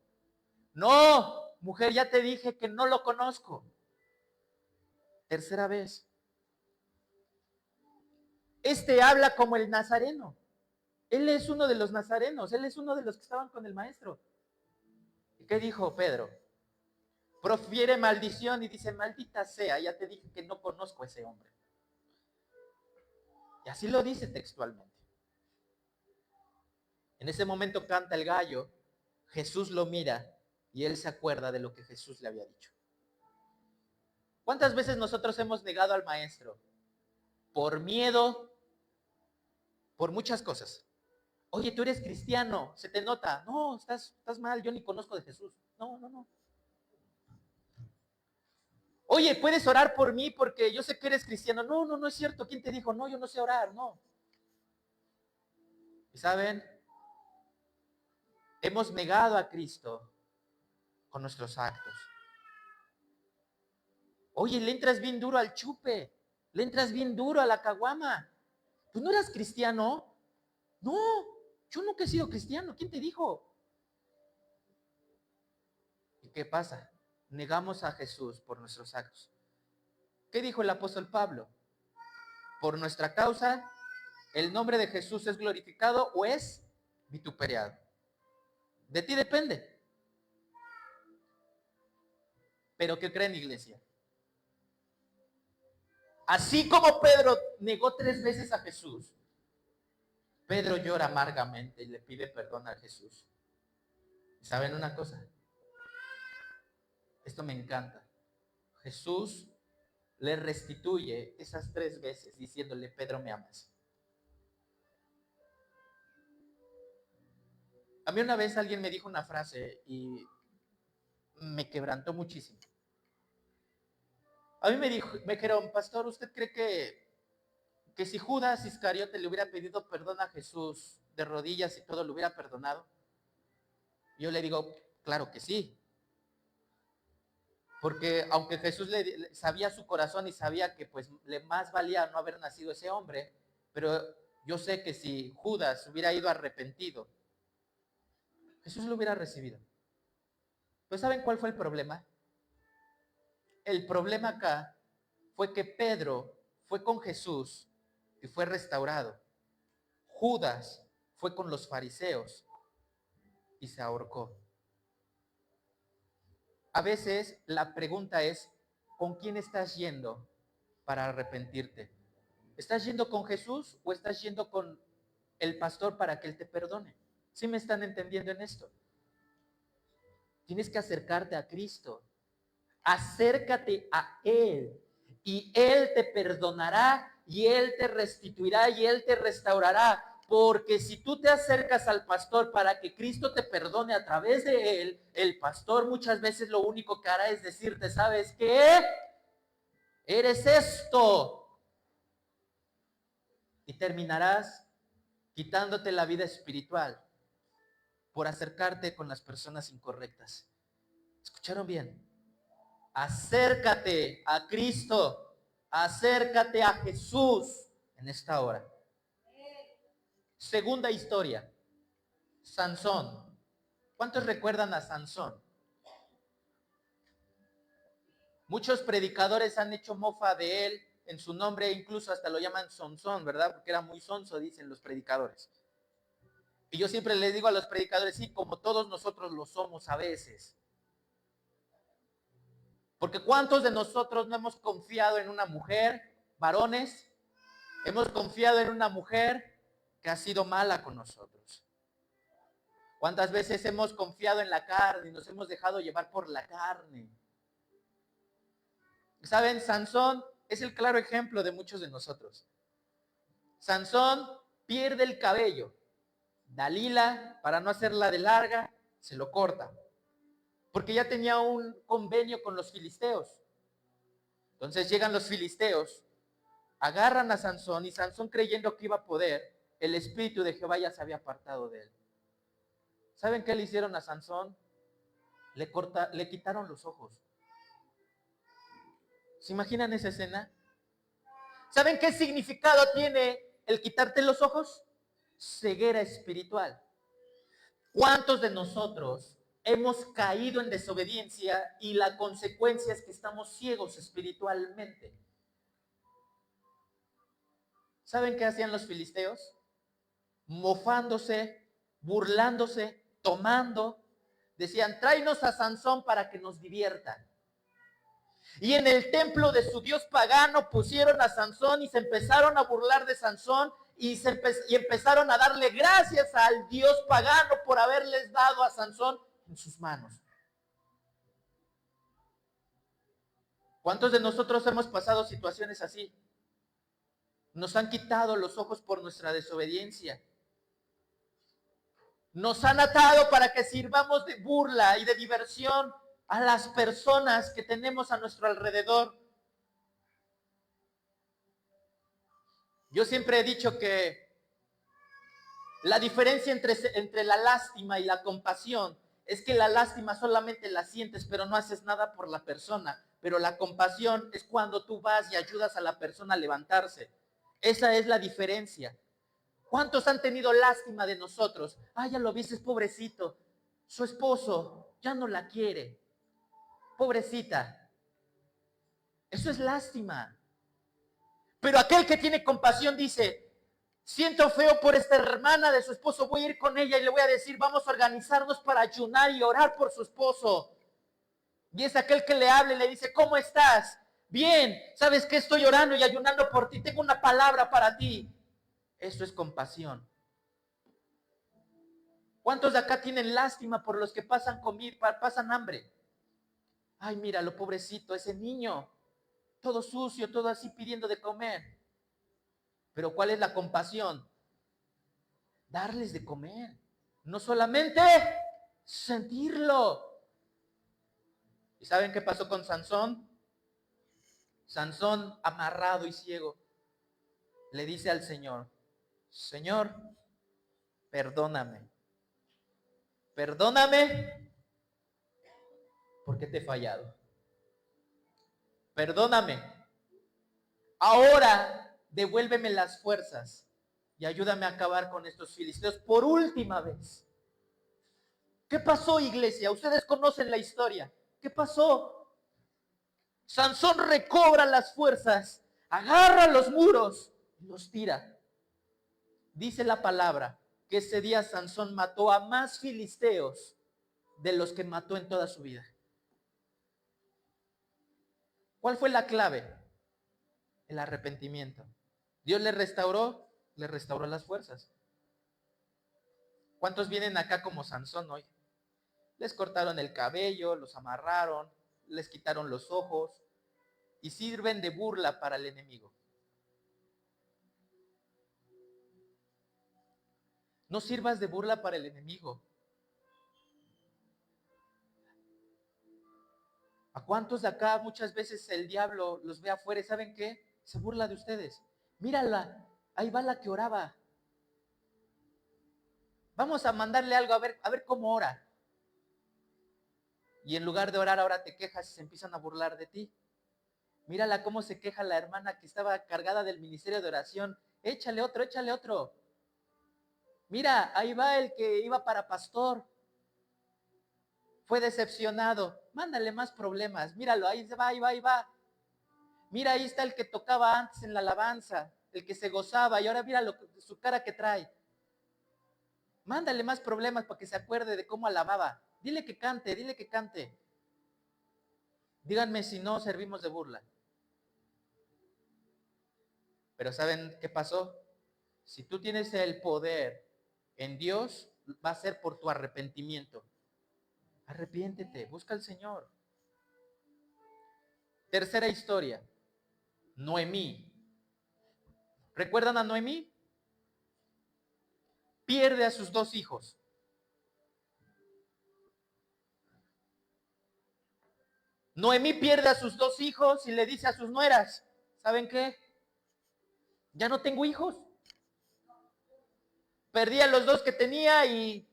No, mujer, ya te dije que no lo conozco. Tercera vez. Este habla como el nazareno. Él es uno de los nazarenos, él es uno de los que estaban con el maestro. ¿Y qué dijo Pedro? Profiere maldición y dice, maldita sea, ya te dije que no conozco a ese hombre. Y así lo dice textualmente. En ese momento canta el gallo, Jesús lo mira y él se acuerda de lo que Jesús le había dicho. ¿Cuántas veces nosotros hemos negado al maestro? Por miedo, por muchas cosas. Oye, tú eres cristiano, se te nota. No, estás mal, yo ni conozco de Jesús. No. Oye, ¿puedes orar por mí porque yo sé que eres cristiano? No es cierto. ¿Quién te dijo? No, yo no sé orar, no. ¿Y saben? Hemos negado a Cristo con nuestros actos. Oye, le entras bien duro al chupe, le entras bien duro a la caguama. ¿Tú no eras cristiano? No, yo nunca he sido cristiano. ¿Quién te dijo? ¿Y qué pasa? Negamos a Jesús por nuestros actos. ¿Qué dijo el apóstol Pablo? Por nuestra causa, el nombre de Jesús es glorificado o es vituperiado. De ti depende. Pero ¿qué creen, iglesia? Así como Pedro negó 3 veces a Jesús, Pedro llora amargamente y le pide perdón a Jesús. ¿Saben una cosa? Esto me encanta. Jesús le restituye esas 3 veces diciéndole, Pedro, me amas. A mí una vez alguien me dijo una frase y me quebrantó muchísimo. A mí me dijeron, pastor, ¿usted cree que si Judas Iscariote le hubiera pedido perdón a Jesús de rodillas y todo, le hubiera perdonado? Y yo le digo, claro que sí. Porque aunque Jesús sabía su corazón y sabía que pues le más valía no haber nacido ese hombre, pero yo sé que si Judas hubiera ido arrepentido, Jesús lo hubiera recibido. Pues ¿saben cuál fue el problema? El problema acá fue que Pedro fue con Jesús y fue restaurado. Judas fue con los fariseos y se ahorcó. A veces la pregunta es, ¿con quién estás yendo para arrepentirte? ¿Estás yendo con Jesús o estás yendo con el pastor para que él te perdone? ¿Sí me están entendiendo en esto? Tienes que acercarte a Cristo. Acércate a Él y Él te perdonará y Él te restituirá y Él te restaurará. Porque si tú te acercas al pastor para que Cristo te perdone a través de Él, el pastor muchas veces lo único que hará es decirte, ¿sabes qué? Eres esto. Y terminarás quitándote la vida espiritual por acercarte con las personas incorrectas. ¿Escucharon bien? Acércate a Cristo, acércate a Jesús en esta hora. Segunda historia, Sansón. ¿Cuántos recuerdan a Sansón? Muchos predicadores han hecho mofa de él en su nombre, incluso hasta lo llaman Sonsón, ¿verdad? Porque era muy sonso, dicen los predicadores. Y yo siempre les digo a los predicadores, sí, como todos nosotros lo somos a veces. Porque ¿cuántos de nosotros no hemos confiado en una mujer, varones? Hemos confiado en una mujer que ha sido mala con nosotros. ¿Cuántas veces hemos confiado en la carne y nos hemos dejado llevar por la carne? ¿Saben? Sansón es el claro ejemplo de muchos de nosotros. Sansón pierde el cabello. Dalila, para no hacerla de larga, se lo corta, porque ya tenía un convenio con los filisteos. Entonces llegan los filisteos, agarran a Sansón, y Sansón, creyendo que iba a poder, el espíritu de Jehová ya se había apartado de él. ¿Saben qué le hicieron a Sansón? Le quitaron los ojos. ¿Se imaginan esa escena? ¿Saben qué significado tiene el quitarte los ojos? Ceguera espiritual. ¿Cuántos de nosotros hemos caído en desobediencia y la consecuencia es que estamos ciegos espiritualmente? ¿Saben qué hacían los filisteos? Mofándose, burlándose, tomando. Decían, tráenos a Sansón para que nos divierta. Y en el templo de su dios pagano pusieron a Sansón y se empezaron a burlar de Sansón y empezaron a darle gracias al dios pagano por haberles dado a Sansón en sus manos. ¿Cuántos de nosotros hemos pasado situaciones así? Nos han quitado los ojos por nuestra desobediencia. Nos han atado para que sirvamos de burla y de diversión a las personas que tenemos a nuestro alrededor. Yo siempre he dicho que la diferencia entre la lástima y la compasión es que la lástima solamente la sientes, pero no haces nada por la persona. Pero la compasión es cuando tú vas y ayudas a la persona a levantarse. Esa es la diferencia. ¿Cuántos han tenido lástima de nosotros? Ah, ya lo viste, pobrecito. Su esposo ya no la quiere. Pobrecita. Eso es lástima. Pero aquel que tiene compasión dice, siento feo por esta hermana de su esposo, voy a ir con ella y le voy a decir, vamos a organizarnos para ayunar y orar por su esposo. Y es aquel que le habla y le dice, ¿cómo estás? Bien, ¿sabes qué? Estoy orando y ayunando por ti, tengo una palabra para ti. Eso es compasión. ¿Cuántos de acá tienen lástima por los que pasan comida, pasan hambre? Ay, míralo, pobrecito, ese niño, todo sucio, todo así pidiendo de comer. Pero ¿cuál es la compasión? Darles de comer. No solamente sentirlo. ¿Y saben qué pasó con Sansón? Sansón, amarrado y ciego, le dice al Señor, Señor, perdóname. Perdóname porque te he fallado. Perdóname. Ahora devuélveme las fuerzas y ayúdame a acabar con estos filisteos por última vez. ¿Qué pasó, iglesia? Ustedes conocen la historia. ¿Qué pasó? Sansón recobra las fuerzas, agarra los muros y los tira. Dice la palabra que ese día Sansón mató a más filisteos de los que mató en toda su vida. ¿Cuál fue la clave? El arrepentimiento. Dios le restauró las fuerzas. ¿Cuántos vienen acá como Sansón hoy? Les cortaron el cabello, los amarraron, les quitaron los ojos y sirven de burla para el enemigo. No sirvas de burla para el enemigo. ¿A cuántos de acá muchas veces el diablo los ve afuera y saben qué? Se burla de ustedes. Mírala, ahí va la que oraba. Vamos a mandarle algo a ver cómo ora. Y en lugar de orar ahora te quejas y se empiezan a burlar de ti. Mírala cómo se queja la hermana que estaba cargada del ministerio de oración. Échale otro, échale otro. Mira, ahí va el que iba para pastor. Fue decepcionado. Mándale más problemas. Míralo, ahí va, ahí va, ahí va. Mira, ahí está el que tocaba antes en la alabanza, el que se gozaba y ahora mira su cara que trae. Mándale más problemas para que se acuerde de cómo alababa. Dile que cante, dile que cante. Díganme si no servimos de burla. Pero ¿saben qué pasó? Si tú tienes el poder en Dios, va a ser por tu arrepentimiento. Arrepiéntete, busca al Señor. Tercera historia, Noemí. ¿Recuerdan a Noemí? pierde a sus 2 hijos. Noemí pierde a sus 2 hijos y le dice a sus nueras, ¿saben qué? Ya no tengo hijos. Perdí a los 2 que tenía y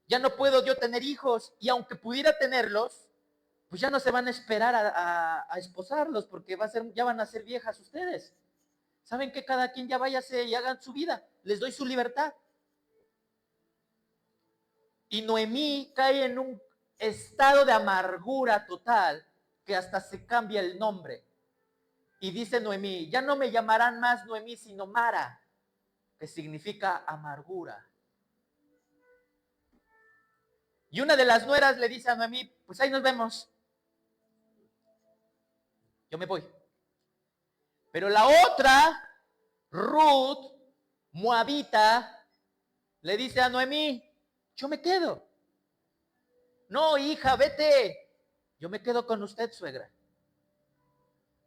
ya no puedo yo tener hijos. Y aunque pudiera tenerlos, pues ya no se van a esperar a esposarlos porque ya van a ser viejas ustedes. ¿Saben qué? Cada quien ya váyase y hagan su vida. Les doy su libertad. Y Noemí cae en un estado de amargura total que hasta se cambia el nombre. Y dice Noemí, ya no me llamarán más Noemí, sino Mara, que significa amargura. Y una de las nueras le dice a Noemí, pues ahí nos vemos. Yo me voy. Pero la otra, Ruth, moabita, le dice a Noemí, yo me quedo. No, hija, vete. Yo me quedo con usted, suegra.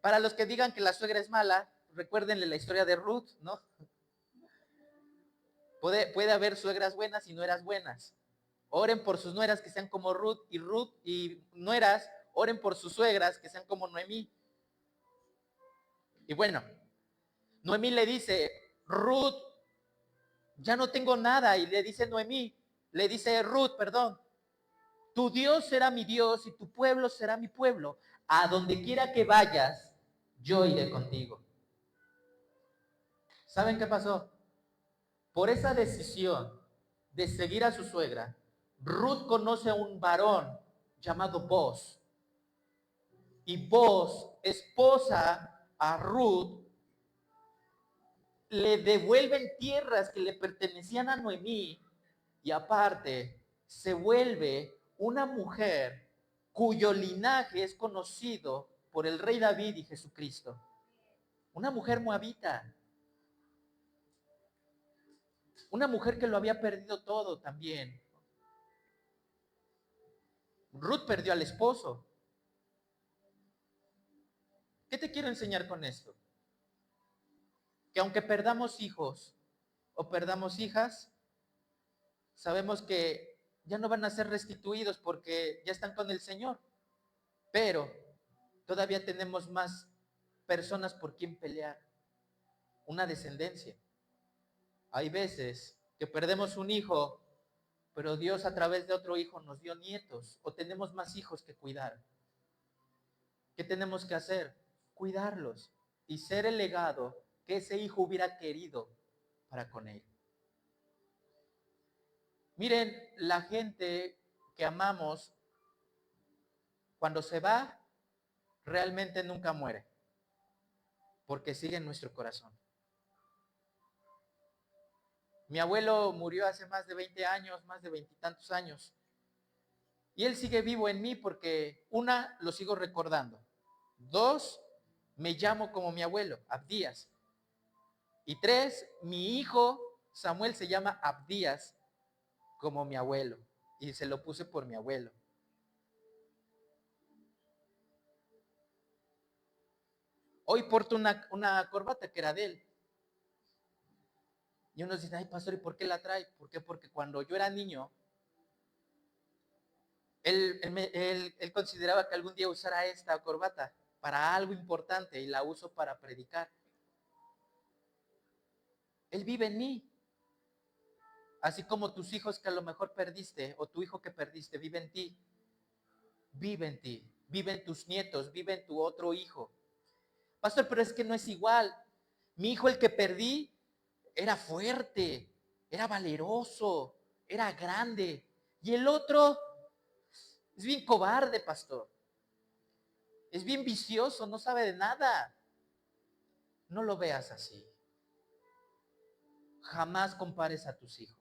Para los que digan que la suegra es mala, recuérdenle la historia de Ruth, ¿no? Puede haber suegras buenas y nueras buenas. Oren por sus nueras que sean como Ruth y nueras, oren por sus suegras que sean como Noemí. Y bueno, Noemí le dice, Ruth, ya no tengo nada. Y le dice Ruth, perdón, tu Dios será mi Dios y tu pueblo será mi pueblo. A donde quiera que vayas, yo iré contigo. ¿Saben qué pasó? Por esa decisión de seguir a su suegra, Ruth conoce a un varón llamado Boaz. Y Boaz, esposa a Ruth, le devuelven tierras que le pertenecían a Noemí y aparte se vuelve una mujer cuyo linaje es conocido por el rey David y Jesucristo. Una mujer moabita. Una mujer que lo había perdido todo también. Ruth perdió al esposo. ¿Qué te quiero enseñar con esto? Que aunque perdamos hijos o perdamos hijas, sabemos que ya no van a ser restituidos porque ya están con el Señor. Pero todavía tenemos más personas por quien pelear. Una descendencia. Hay veces que perdemos un hijo, pero Dios a través de otro hijo nos dio nietos o tenemos más hijos que cuidar. ¿Qué tenemos que hacer? Cuidarlos y ser el legado que ese hijo hubiera querido para con él. Miren, la gente que amamos, cuando se va, realmente nunca muere, porque sigue en nuestro corazón. Mi abuelo murió hace más de 20 años, más de 20 y tantos años, y él sigue vivo en mí porque, una, lo sigo recordando. 2, me llamo como mi abuelo, Abdías. Y 3, mi hijo Samuel se llama Abdías como mi abuelo. Y se lo puse por mi abuelo. Hoy porto una corbata que era de él. Y unos dicen, ay, pastor, ¿y por qué la trae? ¿Por qué? Porque cuando yo era niño, él consideraba que algún día usara esta corbata para algo importante y la uso para predicar. Él vive en mí. Así como tus hijos que a lo mejor perdiste o tu hijo que perdiste vive en ti. Vive en ti. Vive en tus nietos. Vive en tu otro hijo. Pastor, pero es que no es igual. Mi hijo, el que perdí, era fuerte, era valeroso, era grande. Y el otro es bien cobarde, pastor. Es bien vicioso, no sabe de nada. No lo veas así. Jamás compares a tus hijos.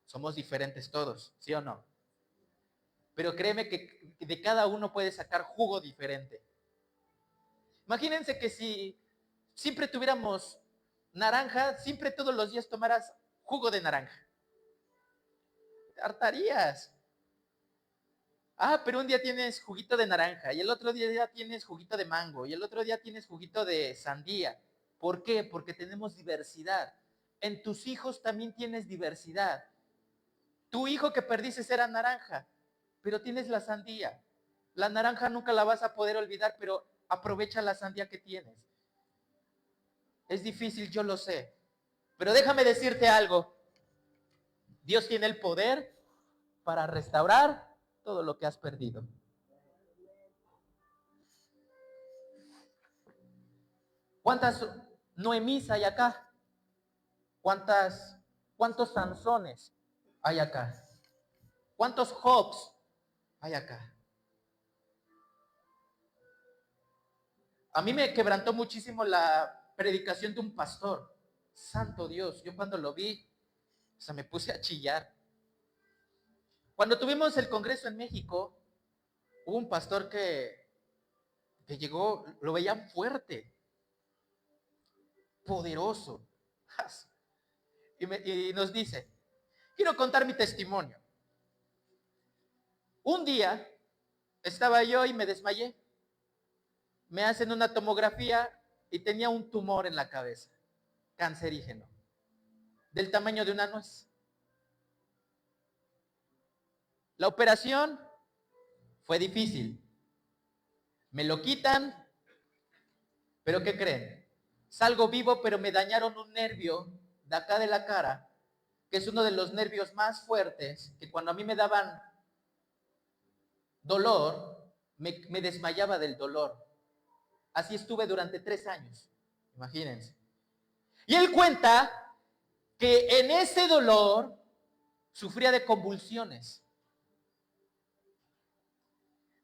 Somos diferentes todos, ¿sí o no? Pero créeme que de cada uno puedes sacar jugo diferente. Imagínense que si siempre tuviéramos naranja, siempre todos los días tomaras jugo de naranja. Te hartarías. Ah, pero un día tienes juguito de naranja y el otro día ya tienes juguito de mango y el otro día tienes juguito de sandía. ¿Por qué? Porque tenemos diversidad. en tus hijos también tienes diversidad. Tu hijo que perdiste era naranja, pero tienes la sandía. La naranja nunca la vas a poder olvidar, pero aprovecha la sandía que tienes. Es difícil, yo lo sé. Pero déjame decirte algo. Dios tiene el poder para restaurar todo lo que has perdido. ¿Cuántas Noemís hay acá? ¿Cuántos Sansones hay acá? ¿Cuántos Jobs hay acá? A mí me quebrantó muchísimo la predicación de un pastor. Santo Dios, yo cuando lo vi, me puse a chillar. Cuando tuvimos el congreso en México, hubo un pastor que llegó, lo veían fuerte, poderoso. Y nos dice, quiero contar mi testimonio. Un día estaba yo y me desmayé. Me hacen una tomografía y tenía un tumor en la cabeza, cancerígeno, del tamaño de una nuez. La operación fue difícil. Me lo quitan, pero ¿qué creen? Salgo vivo, pero me dañaron un nervio de acá de la cara, que es uno de los nervios más fuertes, que cuando a mí me daban dolor, me desmayaba del dolor. Así estuve durante 3 años, imagínense. Y él cuenta que en ese dolor sufría de convulsiones.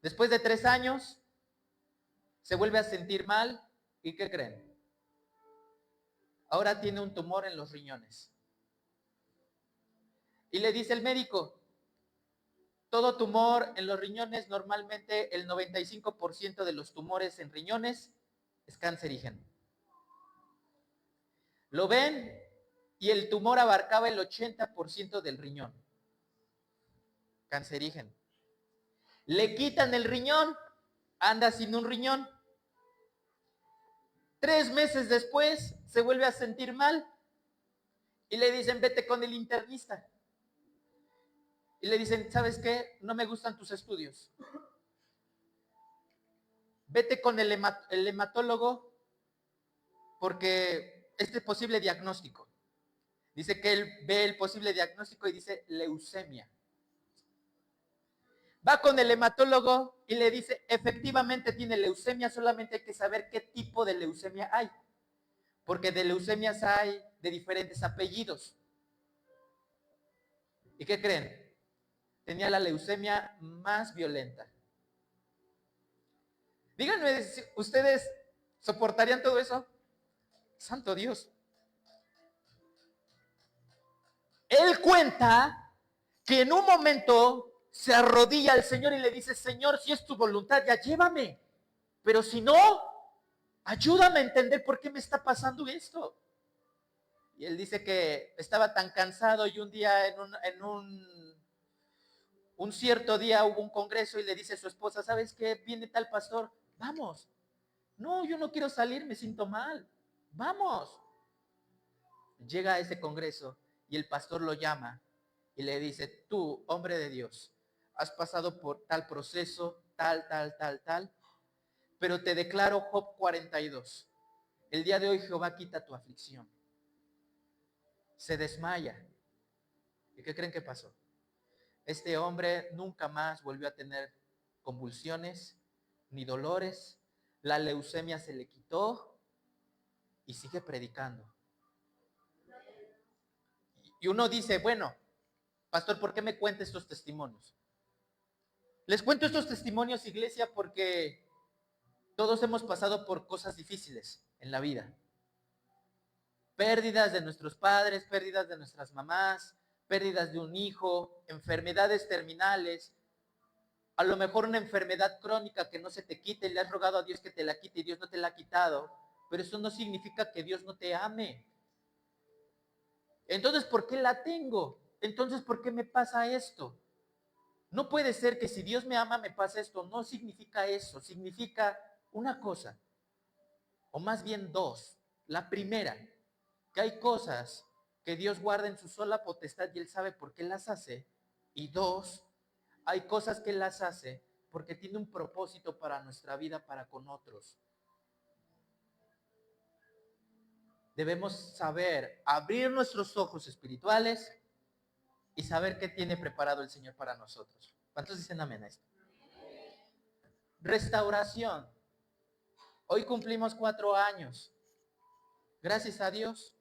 Después de 3 años, se vuelve a sentir mal. ¿Y qué creen? Ahora tiene un tumor en los riñones. Y le dice el médico, todo tumor en los riñones, normalmente el 95% de los tumores en riñones es cancerígeno. Lo ven y el tumor abarcaba el 80% del riñón. Cancerígeno. Le quitan el riñón, anda sin un riñón. 3 meses después se vuelve a sentir mal y le dicen, vete con el internista. Y le dicen, ¿sabes qué? No me gustan tus estudios. Vete con el hematólogo porque este posible diagnóstico. Dice que él ve el posible diagnóstico y dice leucemia. Va con el hematólogo y le dice, efectivamente tiene leucemia, solamente hay que saber qué tipo de leucemia hay. Porque de leucemias hay de diferentes apellidos. ¿Y qué creen? Tenía la leucemia más violenta. Díganme, ¿ustedes soportarían todo eso? Santo Dios. Él cuenta que en un momento se arrodilla al Señor y le dice, Señor, si es tu voluntad, ya llévame. Pero si no, ayúdame a entender por qué me está pasando esto. Y él dice que estaba tan cansado y un día un cierto día hubo un congreso y le dice a su esposa, ¿sabes qué? Viene tal pastor, vamos. No, yo no quiero salir, me siento mal. Vamos. Llega a ese congreso y el pastor lo llama y le dice, tú, hombre de Dios, has pasado por tal proceso, tal, pero te declaro Job 42. El día de hoy Jehová quita tu aflicción. Se desmaya. ¿Y qué creen que pasó? Este hombre nunca más volvió a tener convulsiones ni dolores. La leucemia se le quitó y sigue predicando. Y uno dice, bueno, pastor, ¿por qué me cuenta estos testimonios? Les cuento estos testimonios, iglesia, porque todos hemos pasado por cosas difíciles en la vida. Pérdidas de nuestros padres, pérdidas de nuestras mamás, pérdidas de un hijo, enfermedades terminales, a lo mejor una enfermedad crónica que no se te quite y le has rogado a Dios que te la quite y Dios no te la ha quitado, pero eso no significa que Dios no te ame. Entonces, ¿por qué la tengo? Entonces, ¿por qué me pasa esto? No puede ser que si Dios me ama me pase esto. No significa eso. Significa una cosa, o más bien dos. La primera, que hay cosas que Dios guarda en su sola potestad y Él sabe por qué las hace. Y dos, hay cosas que Él las hace porque tiene un propósito para nuestra vida, para con otros. Debemos saber abrir nuestros ojos espirituales y saber qué tiene preparado el Señor para nosotros. ¿Cuántos dicen amén a esto? Restauración. Hoy cumplimos 4 años. Gracias a Dios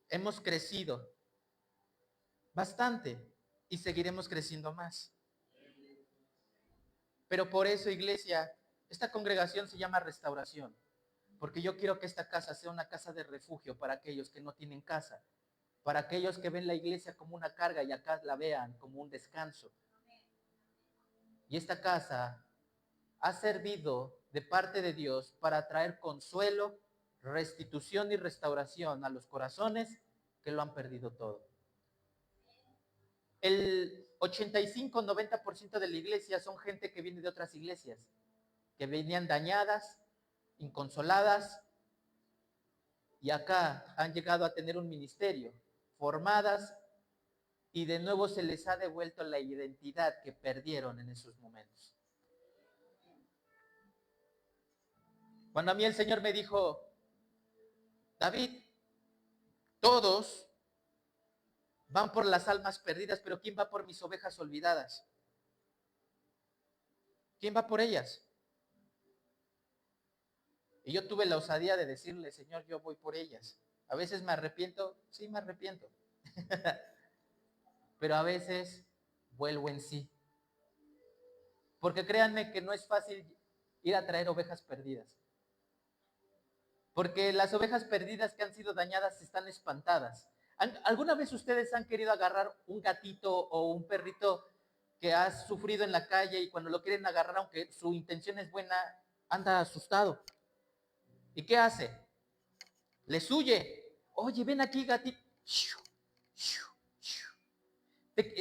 hemos crecido bastante y seguiremos creciendo más. Pero por eso, iglesia, esta congregación se llama Restauración, porque yo quiero que esta casa sea una casa de refugio para aquellos que no tienen casa, para aquellos que ven la iglesia como una carga y acá la vean como un descanso. Y esta casa ha servido de parte de Dios para traer consuelo, restitución y restauración a los corazones que lo han perdido todo. El 85-90% de la iglesia son gente que viene de otras iglesias, que venían dañadas, inconsoladas, y acá han llegado a tener un ministerio, formadas, y de nuevo se les ha devuelto la identidad que perdieron en esos momentos. Cuando a mí el Señor me dijo, David, todos van por las almas perdidas, pero ¿quién va por mis ovejas olvidadas? ¿Quién va por ellas? Y yo tuve la osadía de decirle, Señor, yo voy por ellas. A veces me arrepiento, sí me arrepiento. Pero a veces vuelvo en sí. Porque créanme que no es fácil ir a traer ovejas perdidas. Porque las ovejas perdidas que han sido dañadas están espantadas. ¿Alguna vez ustedes han querido agarrar un gatito o un perrito que ha sufrido en la calle y cuando lo quieren agarrar, aunque su intención es buena, anda asustado? ¿Y qué hace? Les huye. Oye, ven aquí, gatito.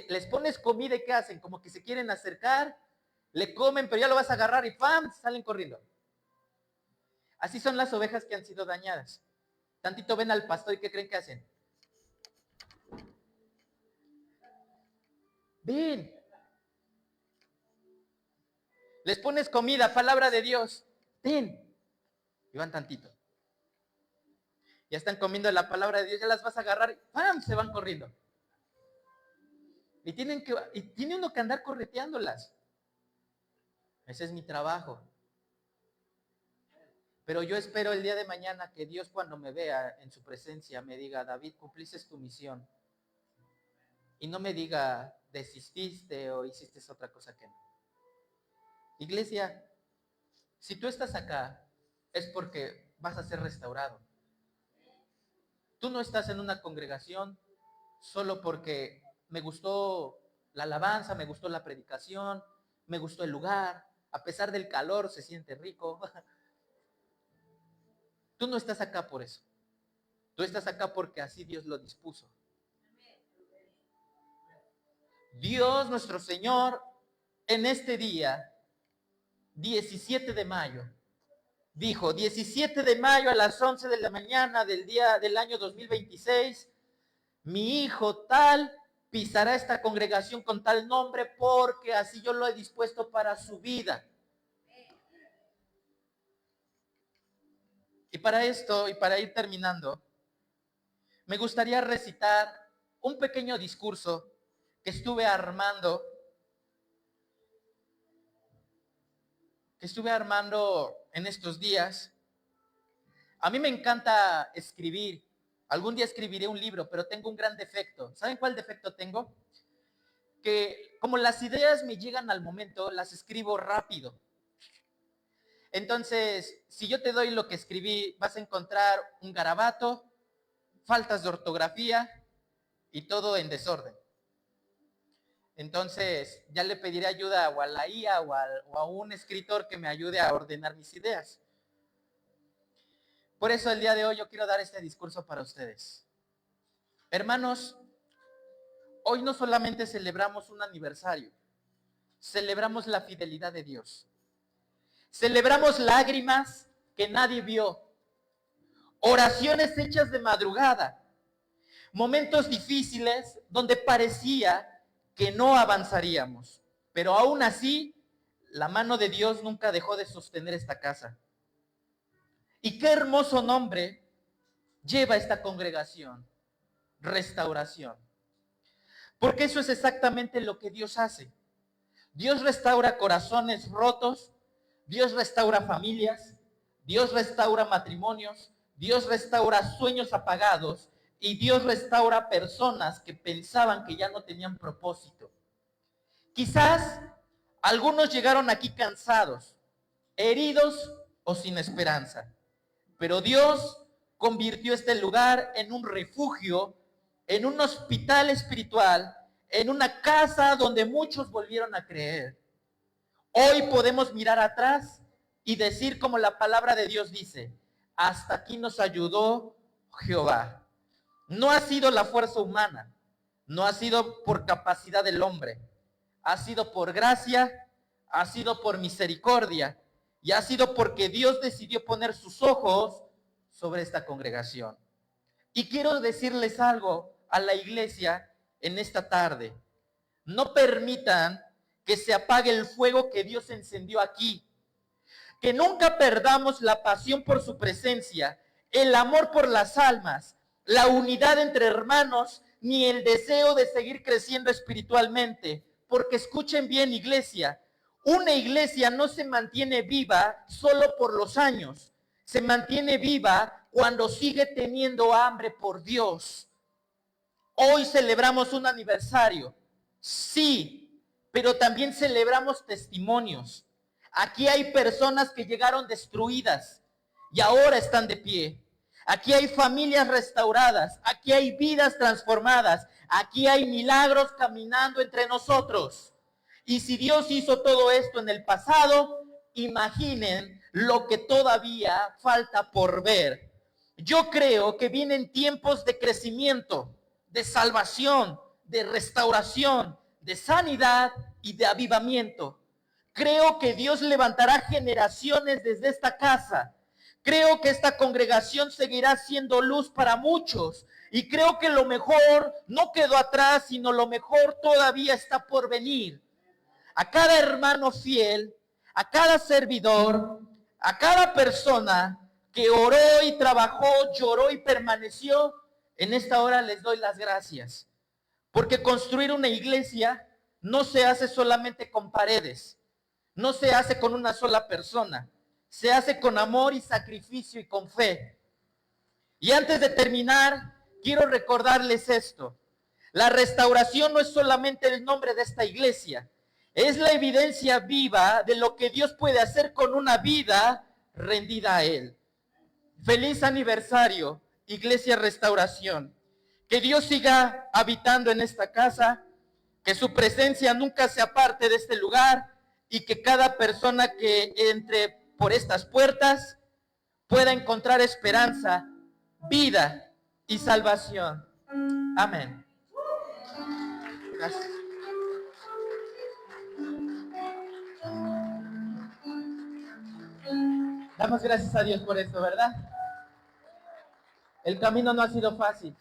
Les pones comida y ¿qué hacen? Como que se quieren acercar, le comen, pero ya lo vas a agarrar y ¡pam! Salen corriendo. Así son las ovejas que han sido dañadas. Tantito ven al pastor y ¿qué creen que hacen? Ven. Les pones comida, palabra de Dios. Ven. Y van tantito. Ya están comiendo la palabra de Dios, ya las vas a agarrar y ¡pam! Se van corriendo. Y tiene uno que andar correteándolas. Ese es mi trabajo. Pero yo espero el día de mañana que Dios, cuando me vea en su presencia, me diga, David, cumpliste tu misión. Y no me diga, desististe o hiciste otra cosa que no. Iglesia, si tú estás acá, es porque vas a ser restaurado. Tú no estás en una congregación solo porque me gustó la alabanza, me gustó la predicación, me gustó el lugar, a pesar del calor se siente rico. Tú no estás acá por eso. Tú estás acá porque así Dios lo dispuso. Dios nuestro Señor, en este día, 17 de mayo, dijo, 17 de mayo a las 11 de la mañana del año 2026, mi hijo tal pisará esta congregación con tal nombre porque así yo lo he dispuesto para su vida. Y para esto, y para ir terminando, me gustaría recitar un pequeño discurso que estuve armando en estos días. A mí me encanta escribir. Algún día escribiré un libro, pero tengo un gran defecto. ¿Saben cuál defecto tengo? Que como las ideas me llegan al momento, las escribo rápido. Entonces, si yo te doy lo que escribí, vas a encontrar un garabato, faltas de ortografía y todo en desorden. Entonces, ya le pediré ayuda o a la IA o a un escritor que me ayude a ordenar mis ideas. Por eso el día de hoy yo quiero dar este discurso para ustedes. Hermanos, hoy no solamente celebramos un aniversario, celebramos la fidelidad de Dios. Celebramos lágrimas que nadie vio, oraciones hechas de madrugada, momentos difíciles donde parecía que no avanzaríamos. Pero aún así, la mano de Dios nunca dejó de sostener esta casa. Y qué hermoso nombre lleva esta congregación: Restauración. Porque eso es exactamente lo que Dios hace. Dios restaura corazones rotos, Dios restaura familias, Dios restaura matrimonios, Dios restaura sueños apagados y Dios restaura personas que pensaban que ya no tenían propósito. Quizás algunos llegaron aquí cansados, heridos o sin esperanza, pero Dios convirtió este lugar en un refugio, en un hospital espiritual, en una casa donde muchos volvieron a creer. Hoy podemos mirar atrás y decir como la palabra de Dios dice: hasta aquí nos ayudó Jehová. No ha sido la fuerza humana, no ha sido por capacidad del hombre, ha sido por gracia, ha sido por misericordia y ha sido porque Dios decidió poner sus ojos sobre esta congregación. Y quiero decirles algo a la iglesia en esta tarde: no permitan que se apague el fuego que Dios encendió aquí. Que nunca perdamos la pasión por su presencia, el amor por las almas, la unidad entre hermanos, ni el deseo de seguir creciendo espiritualmente. Porque escuchen bien, iglesia, una iglesia no se mantiene viva solo por los años. Se mantiene viva cuando sigue teniendo hambre por Dios. Hoy celebramos un aniversario, sí, pero también celebramos testimonios. Aquí hay personas que llegaron destruidas y ahora están de pie. Aquí hay familias restauradas, aquí hay vidas transformadas, aquí hay milagros caminando entre nosotros. Y si Dios hizo todo esto en el pasado, imaginen lo que todavía falta por ver. Yo creo que vienen tiempos de crecimiento, de salvación, de restauración, de sanidad y de avivamiento. Creo que Dios levantará generaciones desde esta casa. Creo que esta congregación seguirá siendo luz para muchos. Y creo que lo mejor no quedó atrás, sino lo mejor todavía está por venir. A cada hermano fiel, a cada servidor, a cada persona que oró y trabajó, lloró y permaneció, en esta hora les doy las gracias. Porque construir una iglesia no se hace solamente con paredes, no se hace con una sola persona, se hace con amor y sacrificio y con fe. Y antes de terminar, quiero recordarles esto: la restauración no es solamente el nombre de esta iglesia, es la evidencia viva de lo que Dios puede hacer con una vida rendida a Él. Feliz aniversario, Iglesia Restauración. Que Dios siga habitando en esta casa, que su presencia nunca se aparte de este lugar y que cada persona que entre por estas puertas pueda encontrar esperanza, vida y salvación. Amén. Gracias. Damos gracias a Dios por esto, ¿verdad? El camino no ha sido fácil.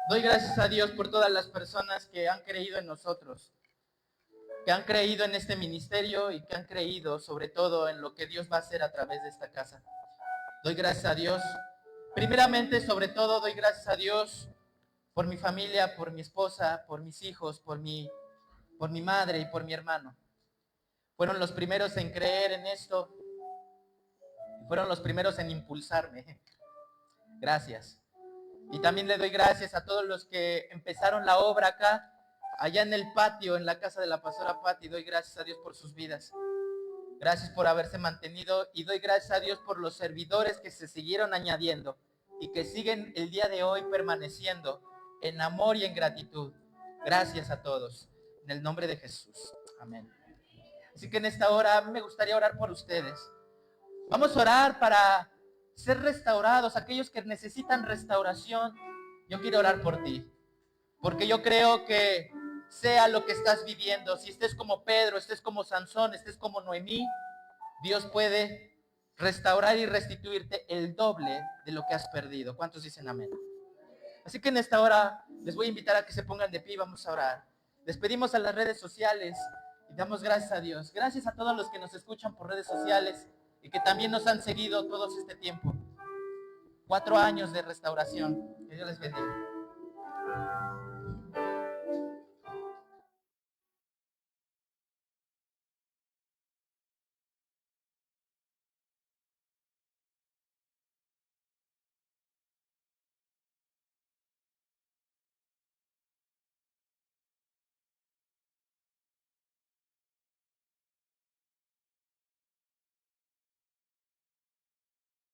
Doy gracias a Dios por todas las personas que han creído en nosotros, que han creído en este ministerio y que han creído sobre todo en lo que Dios va a hacer a través de esta casa. Doy gracias a Dios. Primeramente, sobre todo, doy gracias a Dios por mi familia, por mi esposa, por mis hijos, por mi madre y por mi hermano. Fueron los primeros en creer en esto y fueron los primeros en impulsarme. Gracias. Y también le doy gracias a todos los que empezaron la obra acá, allá en el patio, en la casa de la pastora Patti. Doy gracias a Dios por sus vidas. Gracias por haberse mantenido y doy gracias a Dios por los servidores que se siguieron añadiendo y que siguen el día de hoy permaneciendo en amor y en gratitud. Gracias a todos. En el nombre de Jesús. Amén. Así que en esta hora me gustaría orar por ustedes. Vamos a orar para ser restaurados, aquellos que necesitan restauración. Yo quiero orar por ti, porque yo creo que sea lo que estás viviendo, si estés como Pedro, estés como Sansón, estés como Noemí, Dios puede restaurar y restituirte el doble de lo que has perdido. ¿Cuántos dicen amén? Así que en esta hora les voy a invitar a que se pongan de pie y vamos a orar. Despedimos a las redes sociales y damos gracias a Dios. Gracias a todos los que nos escuchan por redes sociales y que también nos han seguido todo este tiempo. 4 años de restauración. Que Dios les bendiga.